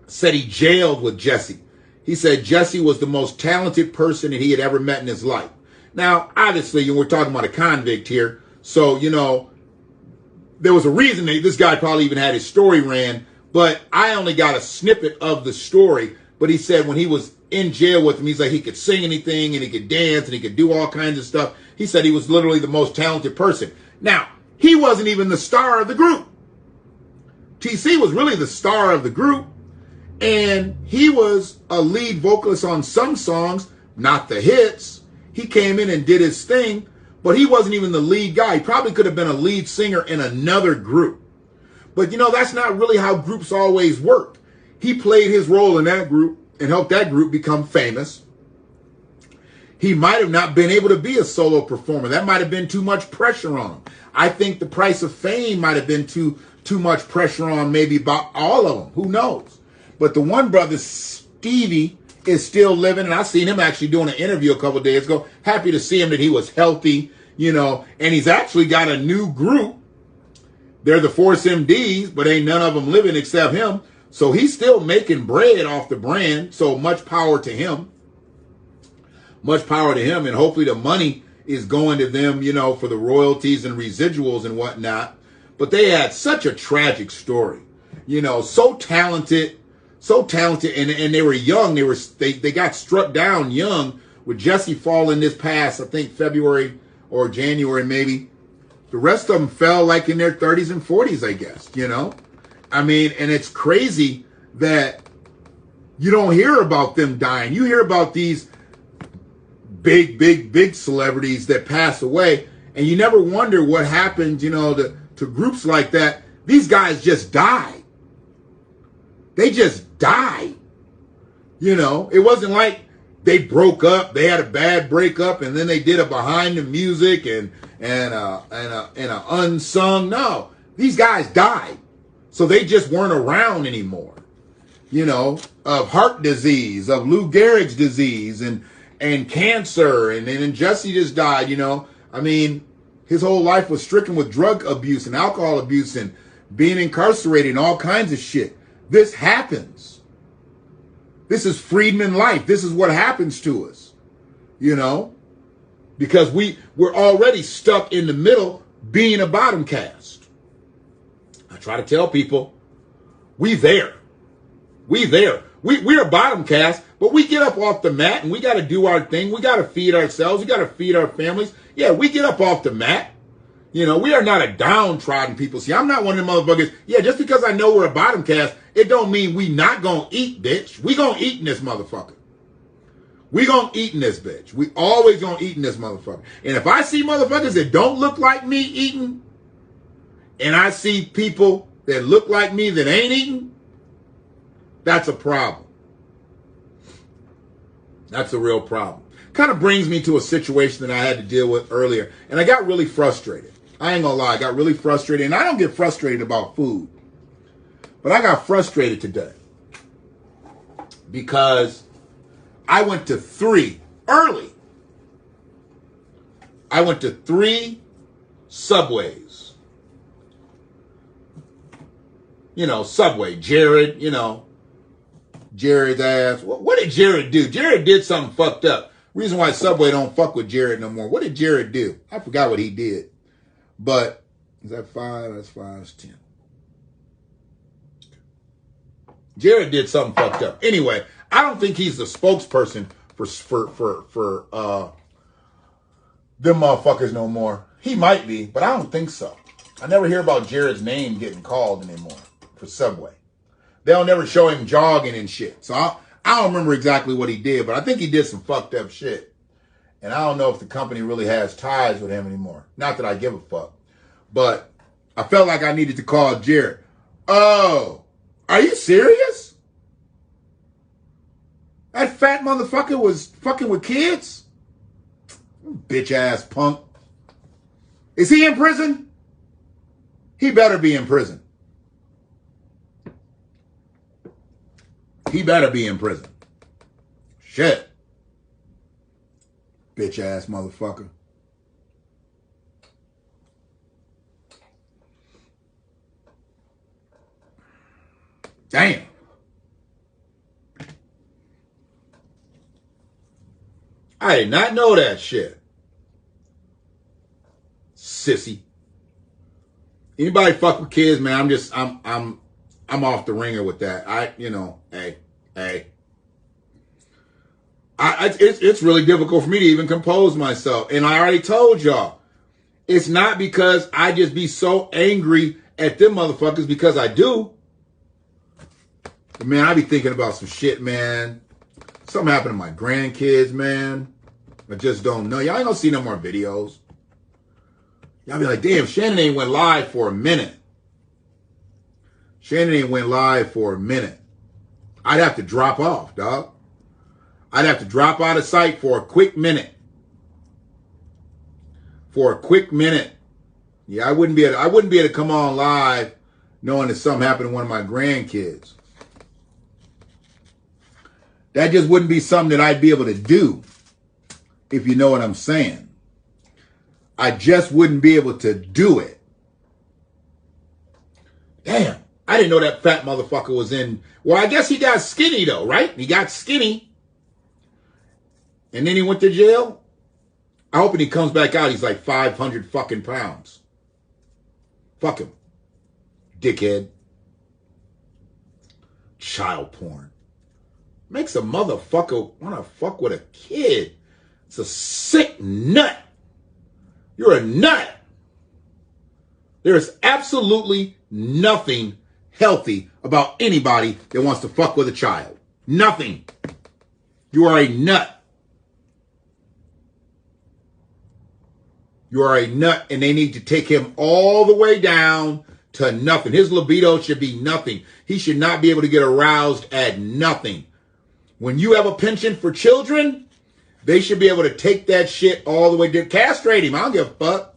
said he jailed with Jesse. He said Jesse was the most talented person that he had ever met in his life. Now, obviously, we're talking about a convict here. So, you know, there was a reason that this guy probably even had his story ran, but I only got a snippet of the story. But he said when he was in jail with him, he's like, he could sing anything and he could dance and he could do all kinds of stuff. He said he was literally the most talented person. Now, he wasn't even the star of the group. TC was really the star of the group. And he was a lead vocalist on some songs, not the hits. He came in and did his thing, but he wasn't even the lead guy. He probably could have been a lead singer in another group. But, you know, that's not really how groups always work. He played his role in that group and helped that group become famous. He might have not been able to be a solo performer. That might have been too much pressure on him. I think the price of fame might have been too much pressure on maybe about all of them. Who knows? But the one brother, Stevie, is still living, and I seen him actually doing an interview a couple of days ago. Happy to see him that he was healthy, you know, and he's actually got a new group. They're the Force MDs, but ain't none of them living except him. So he's still making bread off the brand. So much power to him. Much power to him. And hopefully the money is going to them, you know, for the royalties and residuals and whatnot. But they had such a tragic story. You know, so talented, and they were young. They got struck down young, with Jesse falling this past, I think, February or January maybe. The rest of them fell like in their 30s and 40s, I guess, you know. I mean, and it's crazy that you don't hear about them dying. You hear about these big celebrities that pass away, and you never wonder what happened, you know, to groups like that. These guys just died. They just died. You know, it wasn't like they broke up, they had a bad breakup, and then they did a behind the music and a unsung. No, these guys died. So they just weren't around anymore. You know, of heart disease, of Lou Gehrig's disease, and cancer, and then Jesse just died, you know. I mean, his whole life was stricken with drug abuse and alcohol abuse and being incarcerated and all kinds of shit. This happens. This is freedman life. This is what happens to us, you know, because we're already stuck in the middle being a bottom caste. I try to tell people, we're a bottom caste, but we get up off the mat and we got to do our thing. We got to feed ourselves. We got to feed our families. Yeah, we get up off the mat. You know, we are not a downtrodden people. See, I'm not one of them motherfuckers. Yeah, just because I know we're a bottom caste, it don't mean we not gonna eat, bitch. We gonna eat in this motherfucker. We gonna eat in this bitch. We always gonna eat in this motherfucker. And if I see motherfuckers that don't look like me eating, and I see people that look like me that ain't eating, that's a problem. That's a real problem. kind of brings me to a situation that I had to deal with earlier. And I got really frustrated. I ain't gonna lie, I got really frustrated. And I don't get frustrated about food. But I got frustrated today. Because I went to 3 early. I went to 3 Subways. You know, Subway. Jared, you know. Jared's ass. What did Jared do? Jared did something fucked up. Reason why Subway don't fuck with Jared no more. What did Jared do? I forgot what he did. But, is that 5? That's 5. That's 10. Jared did something fucked up. Anyway, I don't think he's the spokesperson for them motherfuckers no more. He might be, but I don't think so. I never hear about Jared's name getting called anymore for Subway. They'll never show him jogging and shit. So I don't remember exactly what he did, but I think he did some fucked up shit. And I don't know if the company really has ties with him anymore. Not that I give a fuck. But I felt like I needed to call Jared. Oh, are you serious? That fat motherfucker was fucking with kids? Bitch ass punk. Is he in prison? He better be in prison. He better be in prison. Shit. Bitch ass motherfucker. Damn. I did not know that shit. Sissy. Anybody fuck with kids, man, I'm off the ringer with that. It's really difficult for me to even compose myself. And I already told y'all, it's not because I just be so angry at them motherfuckers, because I do. But man, I be thinking about some shit, man. Something happened to my grandkids, man. I just don't know. Y'all ain't gonna see no more videos. Y'all be like, damn, Shannon ain't went live for a minute. Shannon ain't went live for a minute. I'd have to drop off, dog. I'd have to drop out of sight for a quick minute. For a quick minute. Yeah, I wouldn't be able to come on live knowing that something happened to one of my grandkids. That just wouldn't be something that I'd be able to do, if you know what I'm saying. I just wouldn't be able to do it. Damn. I didn't know that fat motherfucker was in. Well, I guess he got skinny though, right? He got skinny. And then he went to jail. I hope when he comes back out, he's like 500 fucking pounds. Fuck him. Dickhead. Child porn. Makes a motherfucker want to fuck with a kid. It's a sick nut. You're a nut. There is absolutely nothing healthy about anybody that wants to fuck with a child. Nothing. You are a nut. You are a nut, and they need to take him all the way down to nothing. His libido should be nothing. He should not be able to get aroused at nothing. When you have a penchant for children, they should be able to take that shit all the way to castrate him. I don't give a fuck.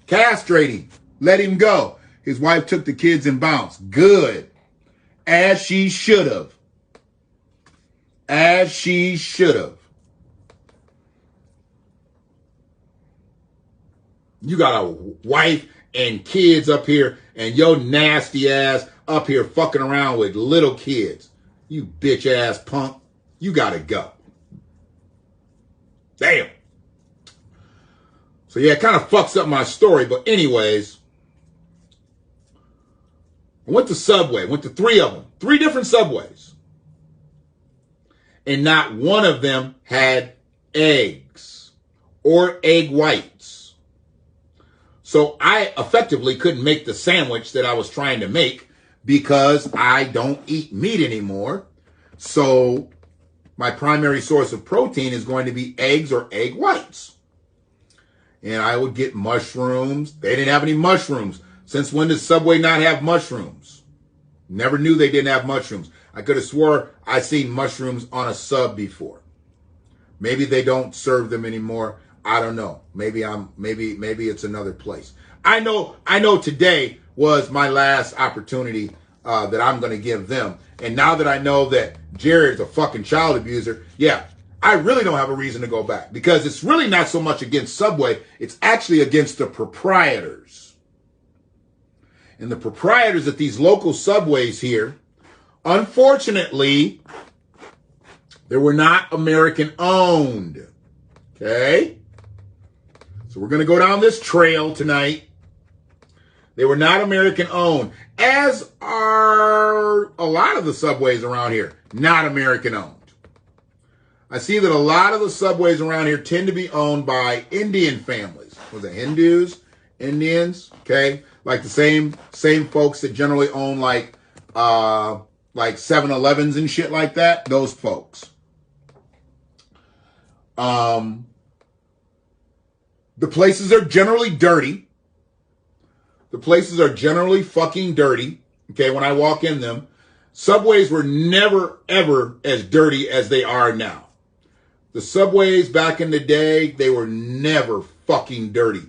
Castrate him. Let him go. His wife took the kids and bounced. Good. As she should have. As she should have. You got a wife and kids up here, and your nasty ass up here fucking around with little kids. You bitch ass punk. You gotta go. Damn. So yeah, it kind of fucks up my story, but anyways, I went to Subway, went to 3 of them, 3 different Subways. And not one of them had eggs or egg whites. So I effectively couldn't make the sandwich that I was trying to make because I don't eat meat anymore. So my primary source of protein is going to be eggs or egg whites. And I would get mushrooms. They didn't have any mushrooms. Since when does Subway not have mushrooms? Never knew they didn't have mushrooms. I could have swore I seen mushrooms on a sub before. Maybe they don't serve them anymore. I don't know. Maybe it's another place. I know today was my last opportunity that I'm going to give them. And now that I know that Jared's a fucking child abuser, yeah, I really don't have a reason to go back, because it's really not so much against Subway. It's actually against the proprietors. And the proprietors at these local Subways here, unfortunately, they were not American owned. Okay? So we're going to go down this trail tonight. They were not American owned, as are a lot of the Subways around here, not American owned. I see that a lot of the Subways around here tend to be owned by Indian families. Was it Hindus, Indians? Okay, like the same folks that generally own like 7-Elevens and shit like that. Those folks. The places are generally dirty. The places are generally fucking dirty. Okay, when I walk in them, Subways were never ever as dirty as they are now. The Subways back in the day, they were never fucking dirty.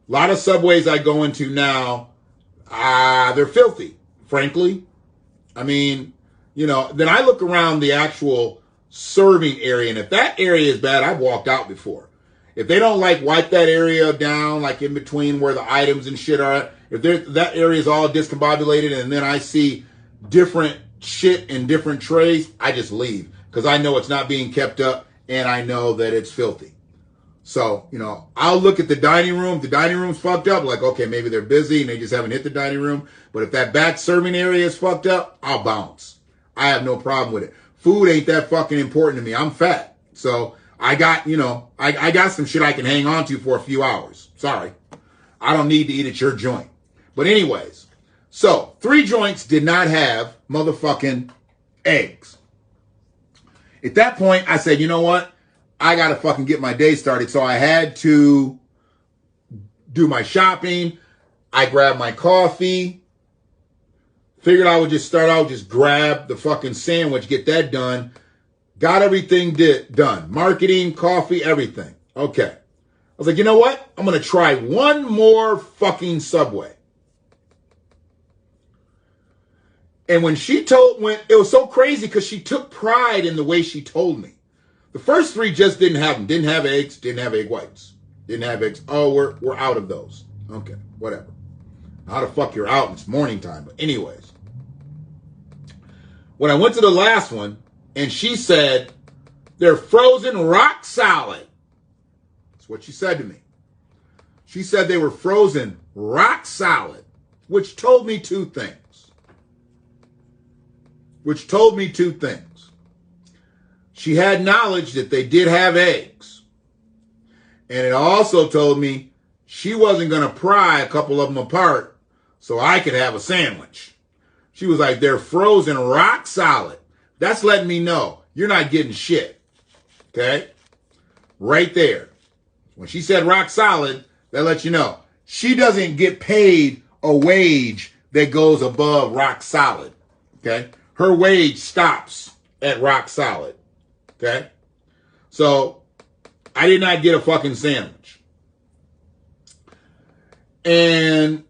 A lot of Subways I go into now, they're filthy, frankly. I mean, then I look around the actual serving area, and if that area is bad, I've walked out before. If they don't wipe that area down, like in between where the items and shit are, if that area is all discombobulated and then I see different shit in different trays, I just leave, because I know it's not being kept up and I know that it's filthy. So, I'll look at the dining room. If the dining room's fucked up, like, okay, maybe they're busy and they just haven't hit the dining room. But if that back serving area is fucked up, I'll bounce. I have no problem with it. Food ain't that fucking important to me. I'm fat. So I got, I got some shit I can hang on to for a few hours. Sorry. I don't need to eat at your joint. But anyways, so 3 joints did not have motherfucking eggs. At that point, I said, you know what? I got to fucking get my day started. So I had to do my shopping. I grabbed my coffee. Figured I would just start out, just grab the fucking sandwich, get that done. Got everything done. Marketing, coffee, everything. Okay. I was like, you know what? I'm going to try one more fucking Subway. And when it was so crazy because she took pride in the way she told me. The first 3 just didn't have them. Didn't have eggs, didn't have egg whites. Didn't have eggs. Oh, we're out of those. Okay, whatever. How the fuck you're out? It's morning time. But anyways. When I went to the last one, and she said, they're frozen rock solid. That's what she said to me. She said they were frozen rock solid, which told me 2 things. She had knowledge that they did have eggs. And it also told me she wasn't going to pry a couple of them apart so I could have a sandwich. She was like, they're frozen rock solid. That's letting me know you're not getting shit. Okay? Right there. When she said rock solid, that lets you know she doesn't get paid a wage that goes above rock solid. Okay? Her wage stops at rock solid. Okay? So, I did not get a fucking sandwich. And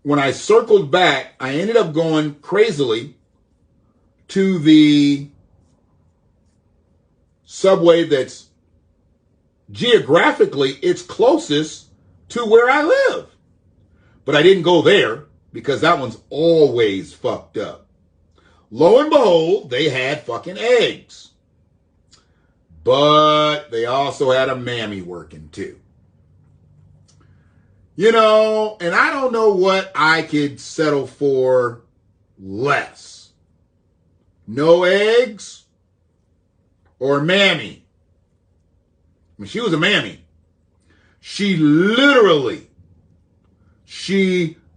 when I circled back, I ended up going crazily to the Subway that's geographically, it's closest to where I live. But I didn't go there because that one's always fucked up. Lo and behold, they had fucking eggs. But they also had a mammy working too. And I don't know what I could settle for less. No eggs or mammy. I mean, she was a mammy. She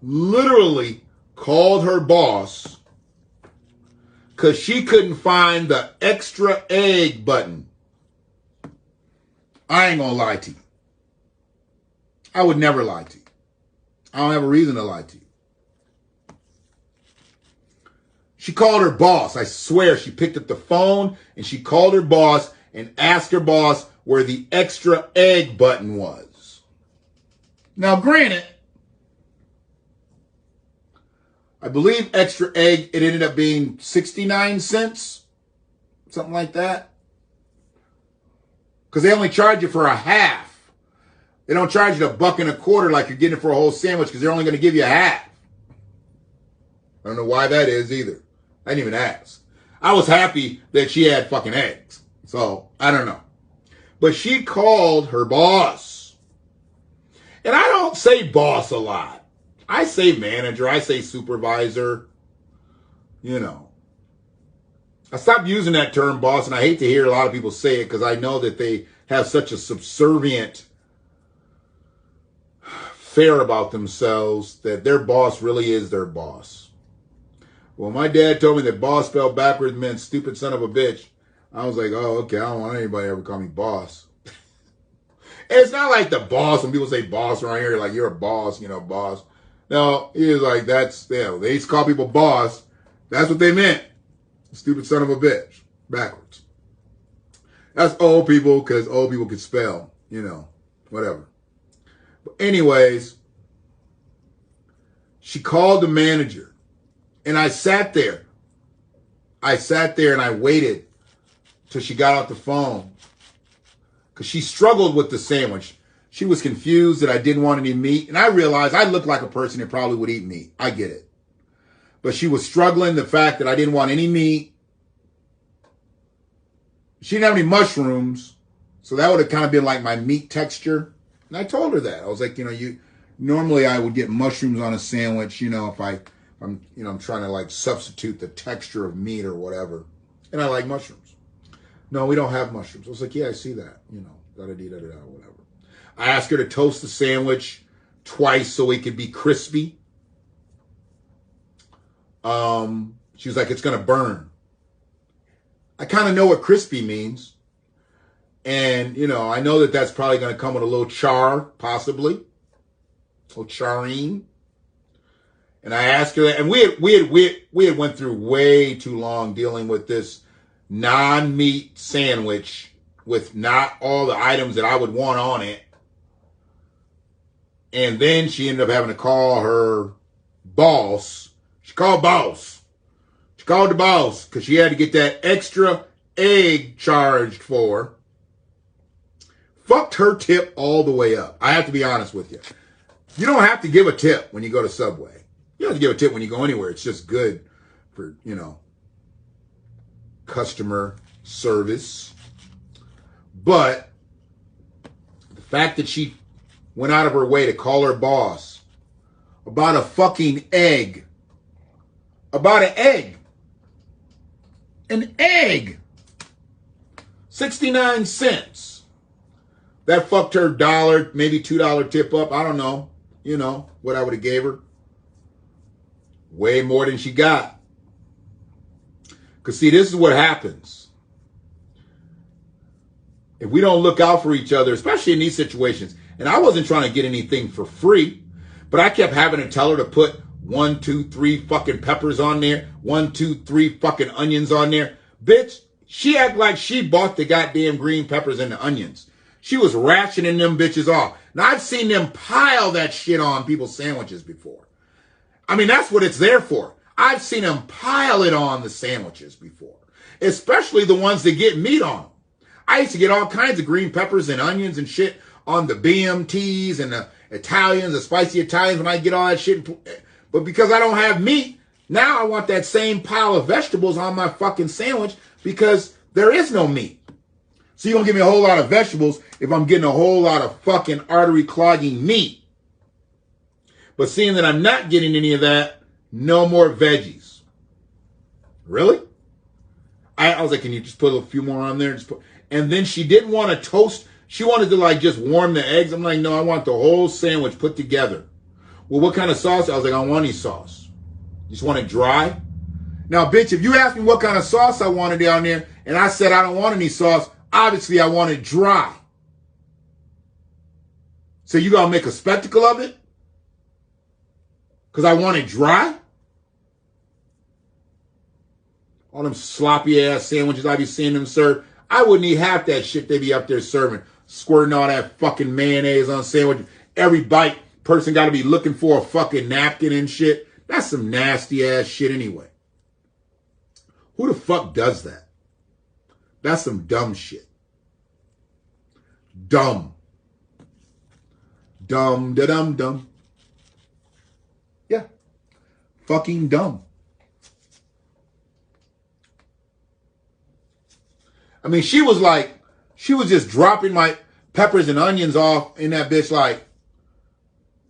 literally called her boss because she couldn't find the extra egg button. I ain't gonna lie to you. I would never lie to you. I don't have a reason to lie to you. She called her boss. I swear she picked up the phone and she called her boss and asked her boss where the extra egg button was. Now, granted, I believe extra egg, it ended up being 69 cents, something like that. Because they only charge you for a half. They don't charge you $1.25 like you're getting it for a whole sandwich because they're only going to give you a half. I don't know why that is either. I didn't even ask. I was happy that she had fucking eggs. So, I don't know. But she called her boss. And I don't say boss a lot. I say manager. I say supervisor. You know. I stopped using that term boss, and I hate to hear a lot of people say it because I know that they have such a subservient fare about themselves that their boss really is their boss. Well, my dad told me that boss spelled backwards meant stupid son of a bitch. I was like, oh, okay, I don't want anybody to ever call me boss. It's not like the boss when people say boss around here, like you're a boss, you know, boss. No, he was like, that's, yeah, they used to call people boss. That's what they meant. Stupid son of a bitch. Backwards. That's old people because old people can spell, you know, whatever. But anyways, she called the manager and I sat there. And I waited till she got off the phone because she struggled with the sandwich. She was confused that I didn't want any meat. And I realized I looked like a person that probably would eat meat. I get it. But she was struggling the fact that I didn't want any meat. She didn't have any mushrooms. So that would have kind of been like my meat texture. And I told her that. I was like, you know, normally I would get mushrooms on a sandwich, you know, if I'm trying to like substitute the texture of meat or whatever. And I like mushrooms. No, we don't have mushrooms. I was like, yeah, I see that. You know, da-da-dee-da-da-da, whatever. I asked her to toast the sandwich twice so it could be crispy. She was like, it's going to burn. I kind of know what crispy means. And, you know, I know that that's probably going to come with a little char, possibly. A little charring. And I asked her that. And we had went through way too long dealing with this non-meat sandwich with not all the items that I would want on it. And then she ended up having to call her boss. She called boss. She called the boss because she had to get that extra egg charged for. Fucked her tip all the way up. I have to be honest with you. You don't have to give a tip when you go to Subway. You don't have to give a tip when you go anywhere. It's just good for, you know, customer service. But the fact that she went out of her way to call her boss about a fucking egg. About an egg. An egg. 69 cents. That fucked her $1, maybe $2 tip up. I don't know. You know, what I would have gave her. Way more than she got. Because see, this is what happens. If we don't look out for each other, especially in these situations, and I wasn't trying to get anything for free, but I kept having to tell her to put 1, 2, 3 fucking peppers on there, 1, 2, 3 fucking onions on there. Bitch, she acted like she bought the goddamn green peppers and the onions. She was rationing them bitches off. Now, I've seen them pile that shit on people's sandwiches before. I mean, that's what it's there for. I've seen them pile it on the sandwiches before, especially the ones that get meat on them. I used to get all kinds of green peppers and onions and shit on the BMTs and the Italians, the spicy Italians, when I get all that shit. But because I don't have meat, now I want that same pile of vegetables on my fucking sandwich because there is no meat. So you're going to give me a whole lot of vegetables if I'm getting a whole lot of fucking artery clogging meat. But seeing that I'm not getting any of that, no more veggies. Really? I was like, can you just put a few more on there? And then she didn't want to toast. She wanted to like just warm the eggs. I'm like, no, I want the whole sandwich put together. Well, what kind of sauce? I was like, I don't want any sauce. You just want it dry? Now, bitch, if you asked me what kind of sauce I wanted down there, and I said I don't want any sauce, obviously I want it dry. So you gonna make a spectacle of it? Because I want it dry? All them sloppy ass sandwiches I be seeing them serve. I wouldn't eat half that shit they be up there serving, squirting all that fucking mayonnaise on sandwich. Every bite, person got to be looking for a fucking napkin and shit. That's some nasty ass shit anyway. Who the fuck does that? That's some dumb shit. Dumb. Dumb, da dum dum. Yeah. Fucking dumb. I mean, she was just dropping my peppers and onions off in that bitch like,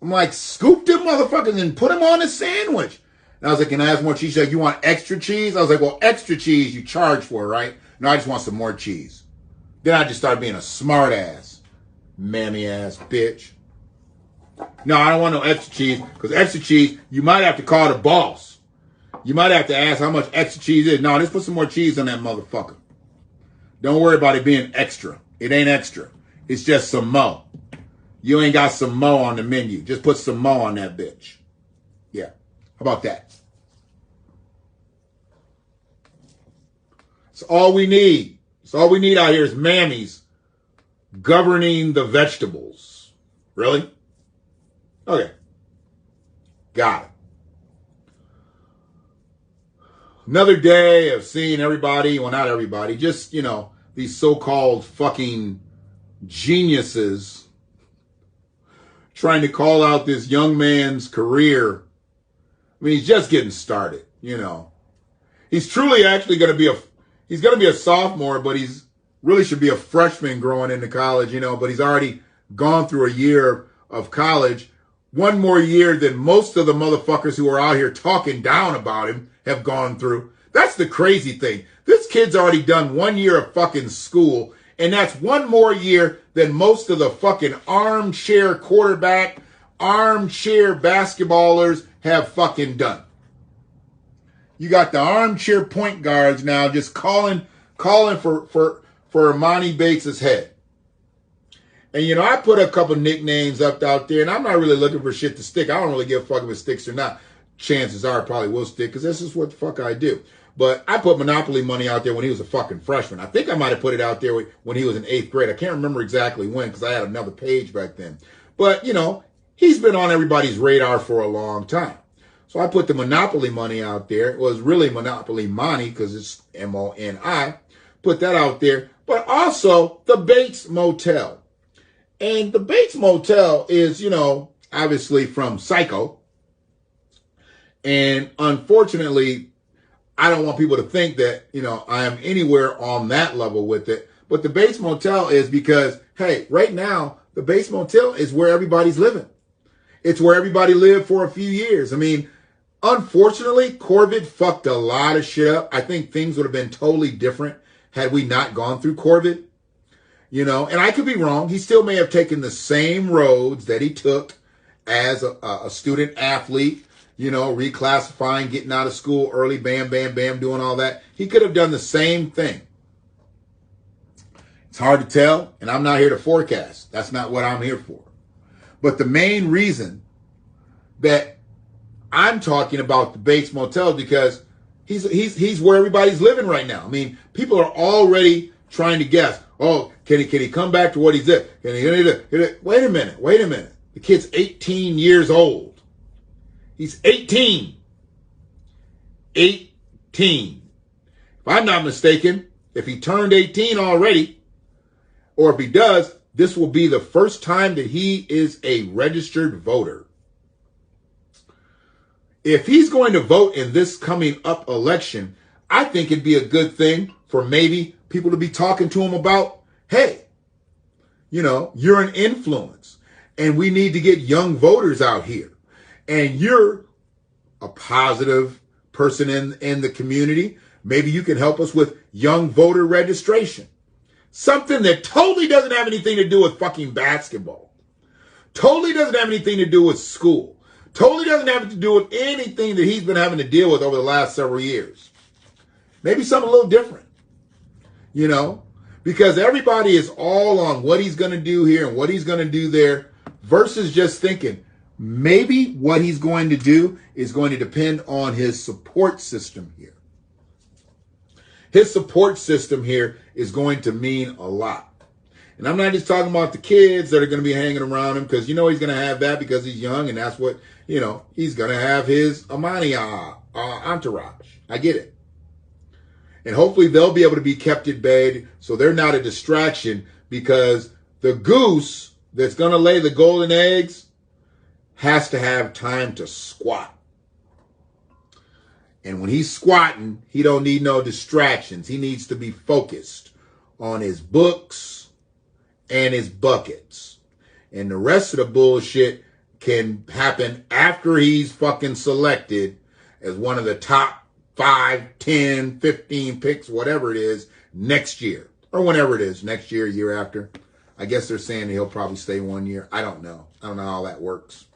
I'm like, scoop them motherfuckers and put them on a sandwich. And I was like, can I ask more cheese? She's like, you want extra cheese? I was like, well, extra cheese you charge for, right? No, I just want some more cheese. Then I just started being a smart ass, mammy ass bitch. No, I don't want no extra cheese, because extra cheese, you might have to call the boss. You might have to ask how much extra cheese is. No, just put some more cheese on that motherfucker. Don't worry about it being extra. It ain't extra. It's just some mo. You ain't got some mo on the menu. Just put some mo on that bitch. Yeah. How about that? It's all we need. It's all we need out here is mammies governing the vegetables. Really? Okay. Got it. Another day of seeing everybody, well, not everybody, just, these so-called fucking geniuses trying to call out this young man's career. I mean, he's just getting started, He's truly actually going to be he's going to be a sophomore, but he's really should be a freshman growing into college, but he's already gone through a year of college, one more year than most of the motherfuckers who are out here talking down about him have gone through. That's the crazy thing. This kid's already done 1 year of fucking school, and that's one more year than most of the fucking armchair quarterback, armchair basketballers have fucking done. You got the armchair point guards now just calling for Imani Bates' head. And, I put a couple nicknames up out there, and I'm not really looking for shit to stick. I don't really give a fuck if it sticks or not. Chances are it probably will stick, because this is what the fuck I do. But I put Monopoly money out there when he was a fucking freshman. I think I might have put it out there when he was in 8th grade. I can't remember exactly when, because I had another page back then. But, he's been on everybody's radar for a long time. So I put the Monopoly money out there. It was really Monopoly Money, because it's M-O-N-I. Put that out there. But also the Bates Motel. And the Bates Motel is, obviously from Psycho. And unfortunately, I don't want people to think that, I am anywhere on that level with it. But the Bates Motel is because, hey, right now, the Bates Motel is where everybody's living. It's where everybody lived for a few years. I mean, unfortunately, COVID fucked a lot of shit up. I think things would have been totally different had we not gone through COVID. And I could be wrong. He still may have taken the same roads that he took as a student athlete, reclassifying, getting out of school early, bam, bam, bam, doing all that. He could have done the same thing. It's hard to tell, and I'm not here to forecast. That's not what I'm here for. But the main reason that I'm talking about the Bates Motel is because he's where everybody's living right now. I mean, people are already trying to guess. Oh, can he come back to what he's at? Wait a minute. The kid's 18 years old. He's 18. 18. If I'm not mistaken, if he turned 18 already, or if he does, this will be the first time that he is a registered voter. If he's going to vote in this coming up election, I think it'd be a good thing for maybe people to be talking to him about, hey, you're an influence and we need to get young voters out here. And you're a positive person in the community. Maybe you can help us with young voter registration. Something that totally doesn't have anything to do with fucking basketball. Totally doesn't have anything to do with school. Totally doesn't have to do with anything that he's been having to deal with over the last several years. Maybe something a little different. Because everybody is all on what he's going to do here and what he's going to do there versus just thinking maybe what he's going to do is going to depend on his support system here. His support system here is going to mean a lot. And I'm not just talking about the kids that are going to be hanging around him, because he's going to have that because he's young, and that's what, he's going to have his Amani entourage. I get it. And hopefully they'll be able to be kept at bay so they're not a distraction, because the goose that's going to lay the golden eggs has to have time to squat. And when he's squatting, he don't need no distractions. He needs to be focused on his books and his buckets. And the rest of the bullshit can happen after he's fucking selected as one of the top 5, 10, 15 picks, whatever it is, next year. Or whenever it is, next year, year after. I guess they're saying he'll probably stay 1 year. I don't know. I don't know how that works.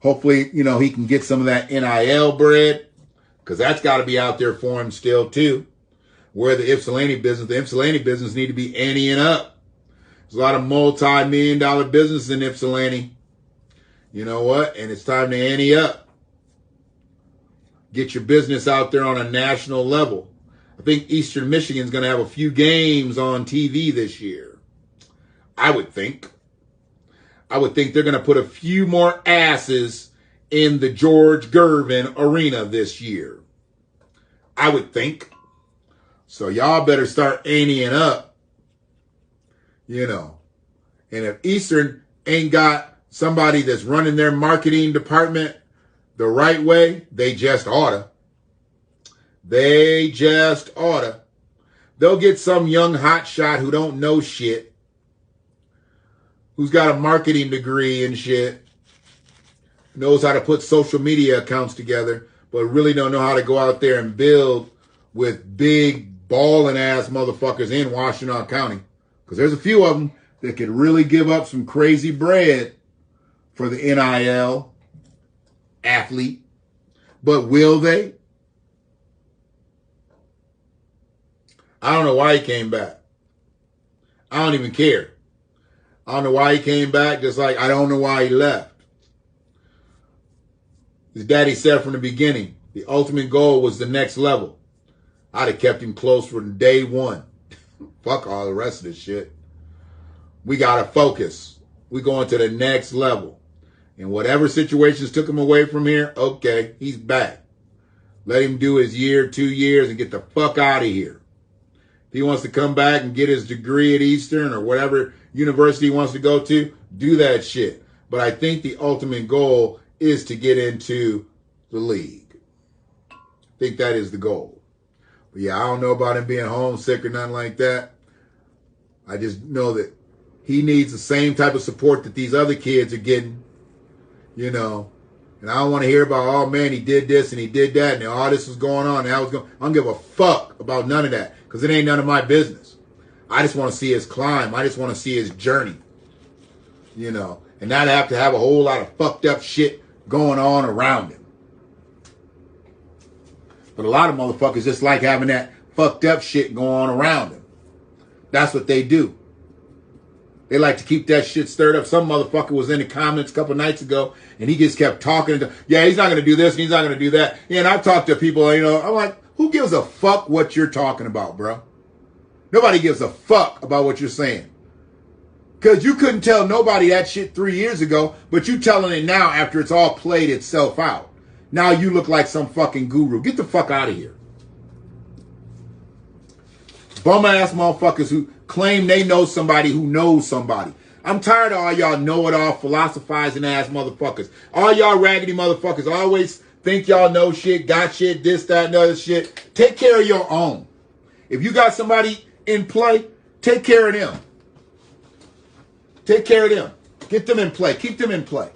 Hopefully, he can get some of that NIL bread, because that's got to be out there for him still, too. Where the Ypsilanti business need to be anteing up. There's a lot of multi-million-dollar business in Ypsilanti. You know what? And it's time to ante up. Get your business out there on a national level. I think Eastern Michigan's going to have a few games on TV this year. I would think they're going to put a few more asses in the George Gervin Arena this year. I would think. So y'all better start anteing up. And if Eastern ain't got somebody that's running their marketing department the right way, they just oughta. They'll get some young hotshot who don't know shit, who's got a marketing degree and shit, knows how to put social media accounts together, but really don't know how to go out there and build with big balling ass motherfuckers in Washtenaw County. Because there's a few of them that could really give up some crazy bread for the NIL athlete. But will they? I don't know why he came back. I don't even care. I don't know why he came back, just like I don't know why he left. His daddy said from the beginning, the ultimate goal was the next level. I'd have kept him close from day one. Fuck all the rest of this shit. We got to focus. We going to the next level. And whatever situations took him away from here, okay, he's back. Let him do his year, 2 years, and get the fuck out of here. If he wants to come back and get his degree at Eastern or whatever university he wants to go to, do that shit. But I think the ultimate goal is to get into the league. I think that is the goal. But yeah, I don't know about him being homesick or nothing like that. I just know that he needs the same type of support that these other kids are getting, And I don't want to hear about, oh man, he did this and he did that and all this was going on. And I don't give a fuck about none of that, because it ain't none of my business. I just want to see his climb. I just want to see his journey. And not have to have a whole lot of fucked up shit going on around him. But a lot of motherfuckers just like having that fucked up shit going on around them. That's what they do. They like to keep that shit stirred up. Some motherfucker was in the comments a couple nights ago, and he just kept talking. Yeah, he's not going to do this, and he's not going to do that. Yeah, and I've talked to people, I'm like, who gives a fuck what you're talking about, bro? Nobody gives a fuck about what you're saying. Because you couldn't tell nobody that shit 3 years ago, but you telling it now after it's all played itself out. Now you look like some fucking guru. Get the fuck out of here. Bum-ass motherfuckers who claim they know somebody who knows somebody. I'm tired of all y'all know-it-all, philosophizing ass motherfuckers. All y'all raggedy motherfuckers always think y'all know shit, got shit, this, that, and other shit. Take care of your own. If you got somebody in play, take care of them. Take care of them. Get them in play. Keep them in play.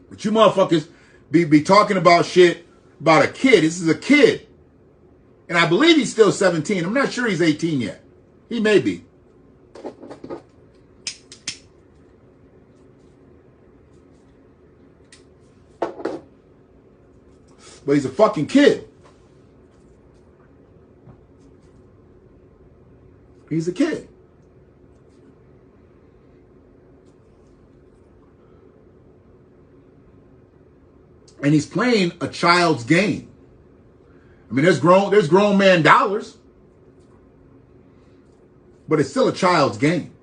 But you motherfuckers be talking about shit about a kid. This is a kid. And I believe he's still 17. I'm not sure he's 18 yet. He may be. But he's a fucking kid. He's a kid. And he's playing a child's game. I I mean, there's grown man dollars, but it's still a child's game.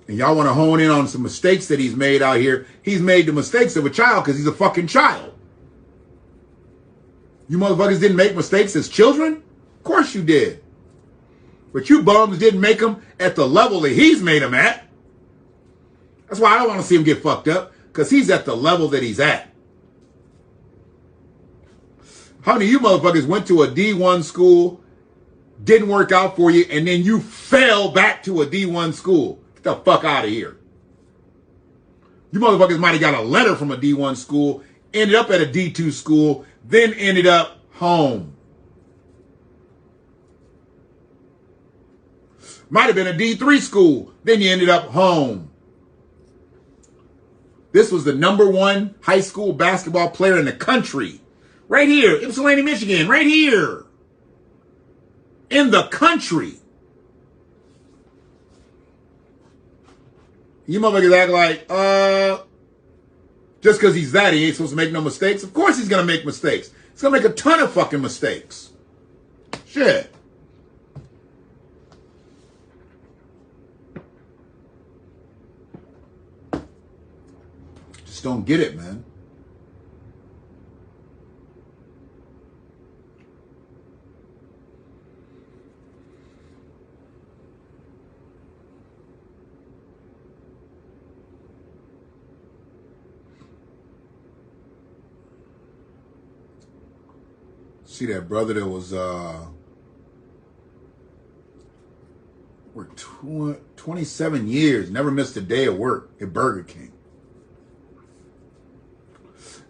And y'all want to hone in on some mistakes that he's made out here. He's made the mistakes of a child because he's a fucking child. You motherfuckers didn't make mistakes as children? Of course you did. But you bums didn't make them at the level that he's made them at. That's why I don't want to see him get fucked up, because he's at the level that he's at. How many of you motherfuckers went to a D1 school, didn't work out for you, and then you fell back to a D1 school? Get the fuck out of here. You motherfuckers might have got a letter from a D1 school, ended up at a D2 school, then ended up home. Might have been a D3 school, then you ended up home. This was the #1 high school basketball player in the country. Right here, Ypsilanti, Michigan, right here. In the country. You motherfuckers act like, just because he's that, he ain't supposed to make no mistakes. Of course he's going to make mistakes. He's going to make a ton of fucking mistakes. Shit. Just don't get it, man. See that brother that was worked 27 years, never missed a day of work at Burger King.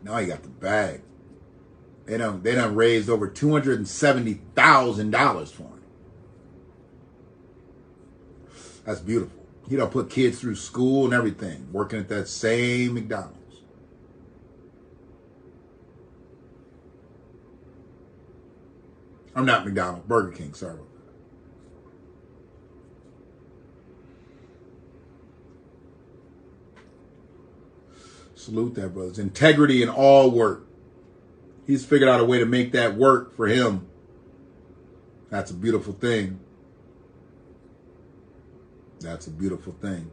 Now he got the bag. They done raised over $270,000 for him. That's beautiful. He done put kids through school and everything, working at that same McDonald's. I'm not McDonald's, Burger King, sorry about that. Salute that, brothers. Integrity in all work. He's figured out a way to make that work for him. That's a beautiful thing. That's a beautiful thing.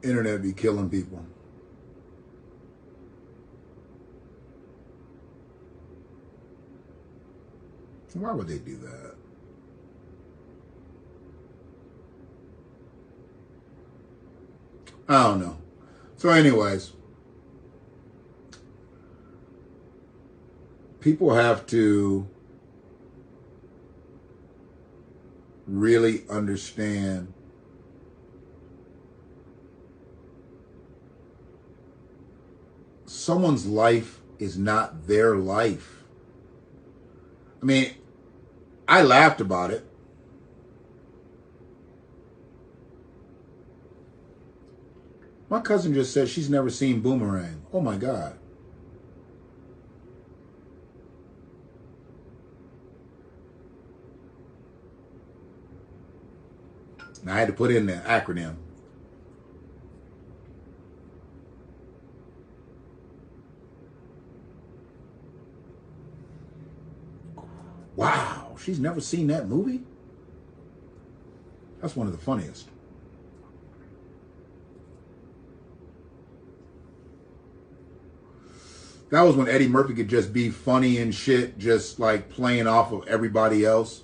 Internet be killing people. Why would they do that? I don't know. So anyways, people have to really understand someone's life is not their life. I mean, I laughed about it. My cousin just said she's never seen Boomerang. Oh my God. And I had to put in the acronym. Wow, she's never seen that movie? That's one of the funniest. That was when Eddie Murphy could just be funny and shit, just like playing off of everybody else.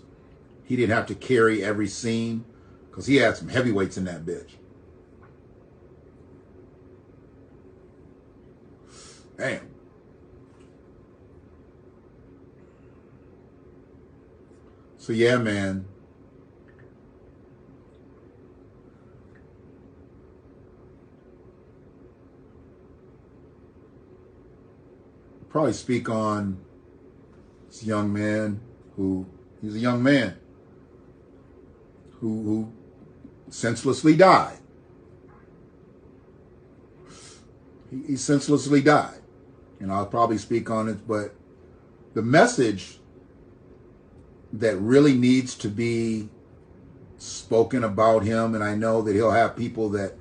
He didn't have to carry every scene because he had some heavyweights in that bitch. Damn. So So yeah, man. Probably speak on this young man he's a young man who senselessly died. He senselessly died. And I'll probably speak on it, but the message that really needs to be spoken about him, and I know that he'll have people that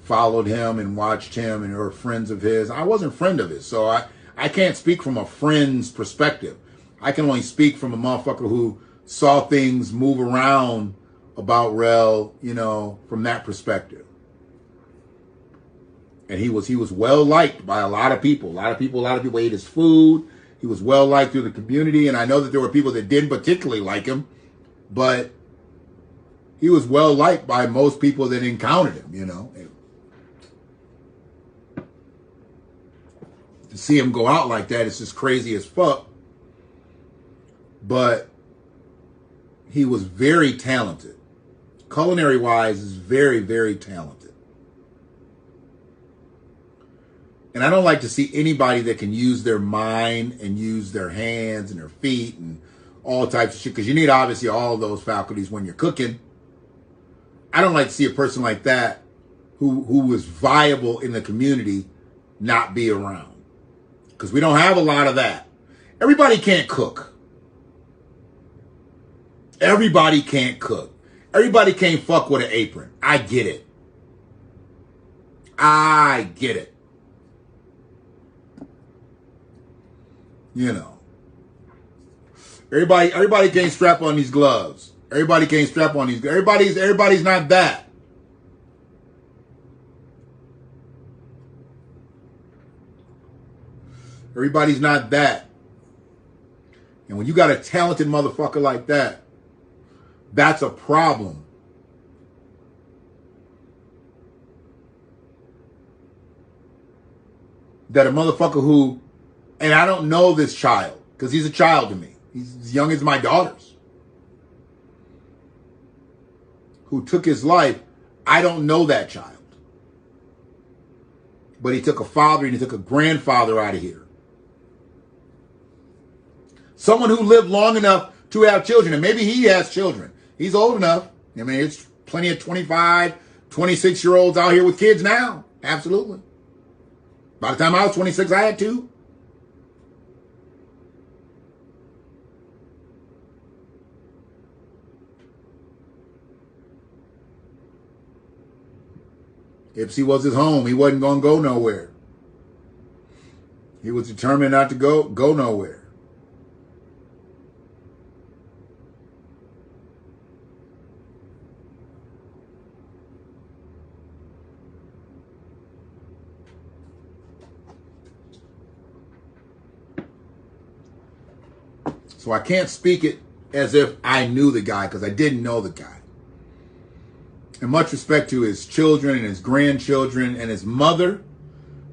followed him and watched him and are friends of his. I wasn't a friend of his, so I can't speak from a friend's perspective. I can only speak from a motherfucker who saw things move around about Rell, you know, from that perspective. And he was well liked by a lot of people. A lot of people ate his food. He was well liked through the community. And I know that there were people that didn't particularly like him, but he was well liked by most people that encountered him, you know. To see him go out like that, it's just crazy as fuck. But he was very talented. Culinary-wise, is very, very talented. And I don't like to see anybody that can use their mind and use their hands and their feet and all types of shit, because you need obviously all of those faculties when you're cooking. I don't like to see a person like that who is viable in the community not be around. Because we don't have a lot of that. Everybody can't cook. Everybody can't cook. Everybody can't fuck with an apron. I get it. I get it. You know. Everybody can't strap on these gloves. Everybody can't strap on these. Everybody's not that. Everybody's not that. And when you got a talented motherfucker like that, that's a problem. That a motherfucker who, and I don't know this child, because he's a child to me. He's as young as my daughters. Who took his life. I don't know that child. But he took a father and he took a grandfather out of here. Someone who lived long enough to have children. And maybe he has children. He's old enough. I mean, it's plenty of 25, 26-year-olds out here with kids now. Absolutely. By the time I was 26, I had two. Ipsy was his home. He wasn't going to go nowhere. He was determined not to go nowhere. So I can't speak it as if I knew the guy, because I didn't know the guy. And much respect to his children and his grandchildren and his mother.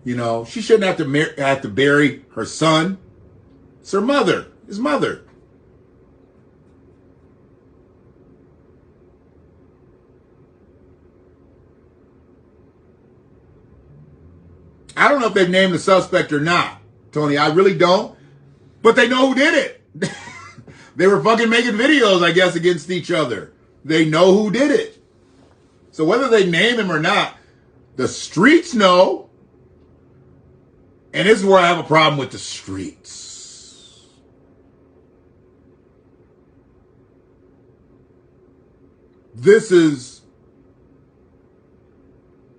You know, she shouldn't have to bury her son. It's her mother, his mother. I don't know if they've named the suspect or not, Tony. I really don't. But they know who did it. They were fucking making videos, I guess, against each other. They know who did it. So whether they name him or not, the streets know. And this is where I have a problem with the streets. This is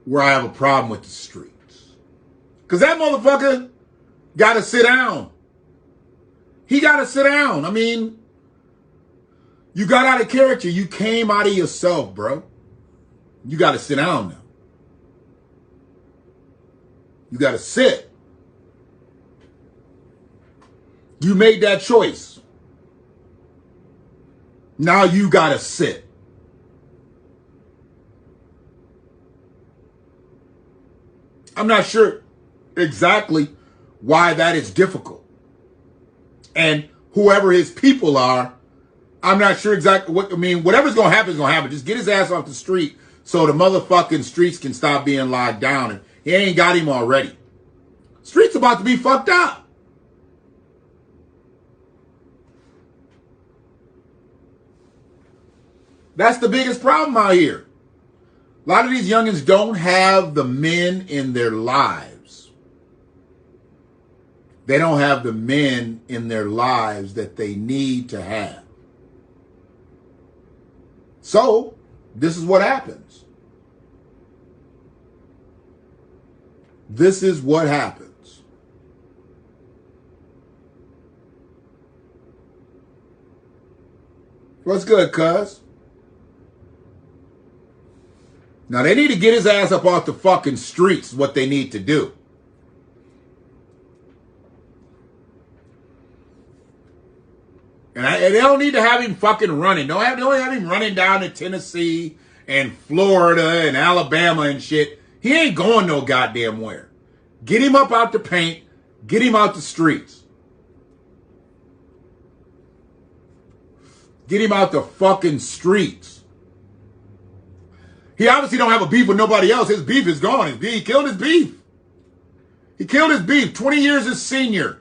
where I have a problem with the streets. Because that motherfucker got to sit down. He got to sit down. I mean, you got out of character. You came out of yourself, bro. You got to sit down now. You got to sit. You made that choice. Now you got to sit. I'm not sure exactly why that is difficult. And whoever his people are, I'm not sure exactly what, I mean, whatever's going to happen is going to happen. Just get his ass off the street so the motherfucking streets can stop being locked down. And he ain't got him already. Streets about to be fucked up. That's the biggest problem out here. A lot of these youngins don't have the men in their lives. They don't have the men in their lives that they need to have. So, this is what happens. This is what happens. What's good, cuz? Now, they need to get his ass up off the fucking streets, what they need to do. And they don't need to have him fucking running. Don't have him running down to Tennessee and Florida and Alabama and shit. He ain't going no goddamn where. Get him up out the paint. Get him out the streets. Get him out the fucking streets. He obviously don't have a beef with nobody else. His beef is gone. He killed his beef. He killed his beef. 20 years as senior.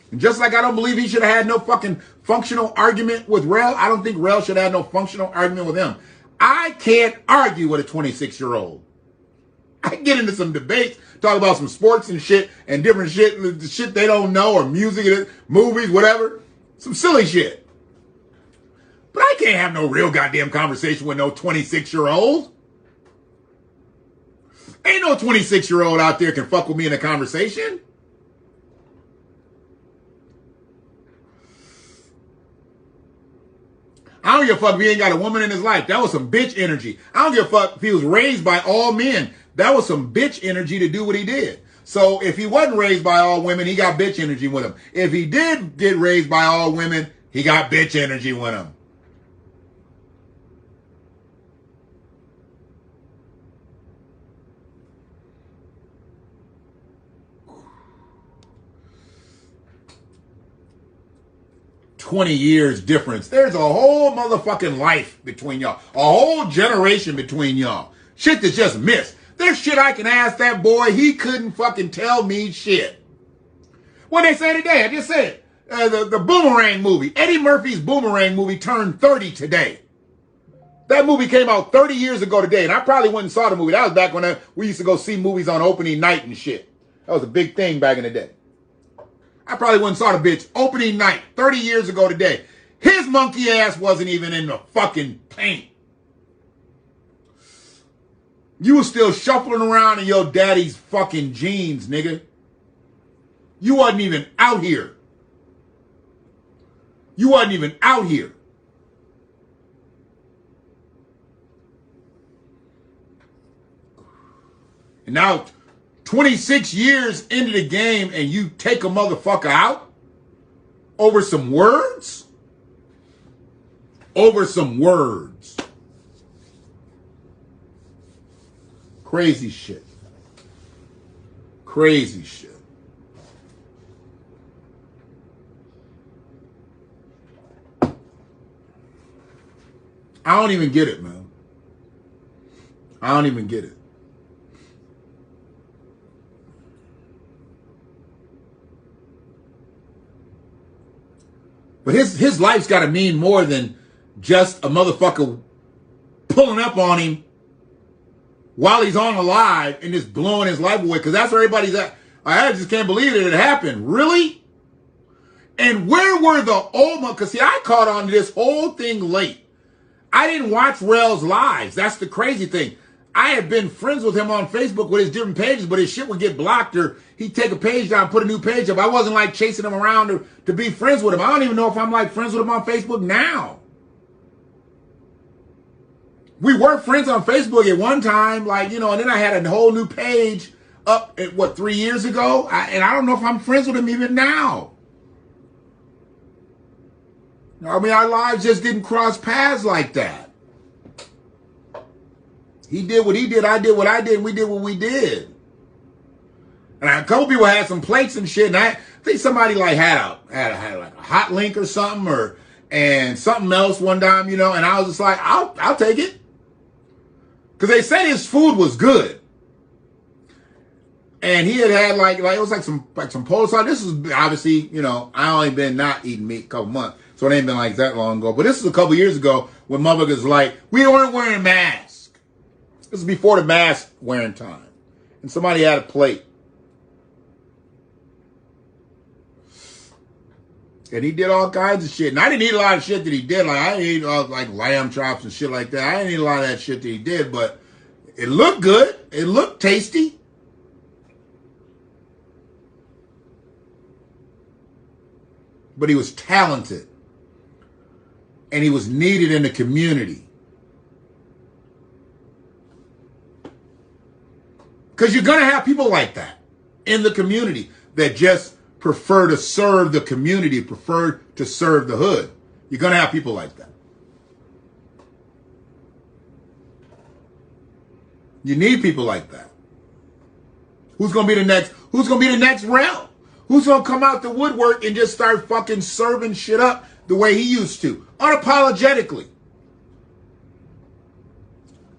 And just like I don't believe he should have had no fucking functional argument with Rell, I don't think Rell should have had no functional argument with him. I can't argue with a 26-year-old. I can get into some debates, talk about some sports and shit and different shit, the shit they don't know, or music, movies, whatever. Some silly shit. But I can't have no real goddamn conversation with no 26-year-old. Ain't no 26-year-old out there can fuck with me in a conversation. I don't give a fuck if he ain't got a woman in his life. That was some bitch energy. I don't give a fuck if he was raised by all men. That was some bitch energy to do what he did. So if he wasn't raised by all women, he got bitch energy with him. If he did get raised by all women, he got bitch energy with him. "20 years difference." There's a whole motherfucking life between y'all. A whole generation between y'all. Shit that's just missed. There's shit I can ask that boy. He couldn't fucking tell me shit. What they say today, I just said the Boomerang movie. Eddie Murphy's Boomerang movie turned 30 today. That movie came out 30 years ago today, and I probably went and saw the movie. That was back when we used to go see movies on opening night and shit. That was a big thing back in the day. I probably went and saw the bitch opening night 30 years ago today. His monkey ass wasn't even in the fucking paint. You was still shuffling around in your daddy's fucking jeans, nigga. You wasn't even out here. You wasn't even out here. And now, 26 years into the game and you take a motherfucker out over some words? Over some words. Crazy shit. Crazy shit. I don't even get it, man. I don't even get it. But his life's got to mean more than just a motherfucker pulling up on him while he's on alive and just blowing his life away. Because that's where everybody's at. I just can't believe it happened. Really? And where were the old... Because, see, I caught on to this whole thing late. I didn't watch Rell's lives. That's the crazy thing. I had been friends with him on Facebook with his different pages, but his shit would get blocked, or he'd take a page down, put a new page up. I wasn't like chasing him around to be friends with him. I don't even know if I'm like friends with him on Facebook now. We were friends on Facebook at one time, like, you know, and then I had a whole new page up at, 3 years ago? And I don't know if I'm friends with him even now. I mean, our lives just didn't cross paths like that. He did what he did, I did what I did, and we did what we did. And a couple people had some plates and shit, and think somebody like had like a hot link or something, and something else one time, and I was just like, I'll take it. Because they said his food was good. And he had like it was like some Polish sauce. This is obviously, I only been not eating meat a couple months. So it ain't been like that long ago. But this is a couple years ago when motherfuckers like, we weren't wearing masks. This is before the mask wearing time. And somebody had a plate. And he did all kinds of shit. And I didn't eat a lot of shit that he did. Like, I didn't eat like lamb chops and shit like that. I didn't eat a lot of that shit that he did. But it looked good. It looked tasty. But he was talented. And he was needed in the community. Because you're going to have people like that in the community that just prefer to serve the community, prefer to serve the hood. You're going to have people like that. You need people like that. Who's going to be the next Rell? Who's going to come out the woodwork and just start fucking serving shit up the way he used to? Unapologetically.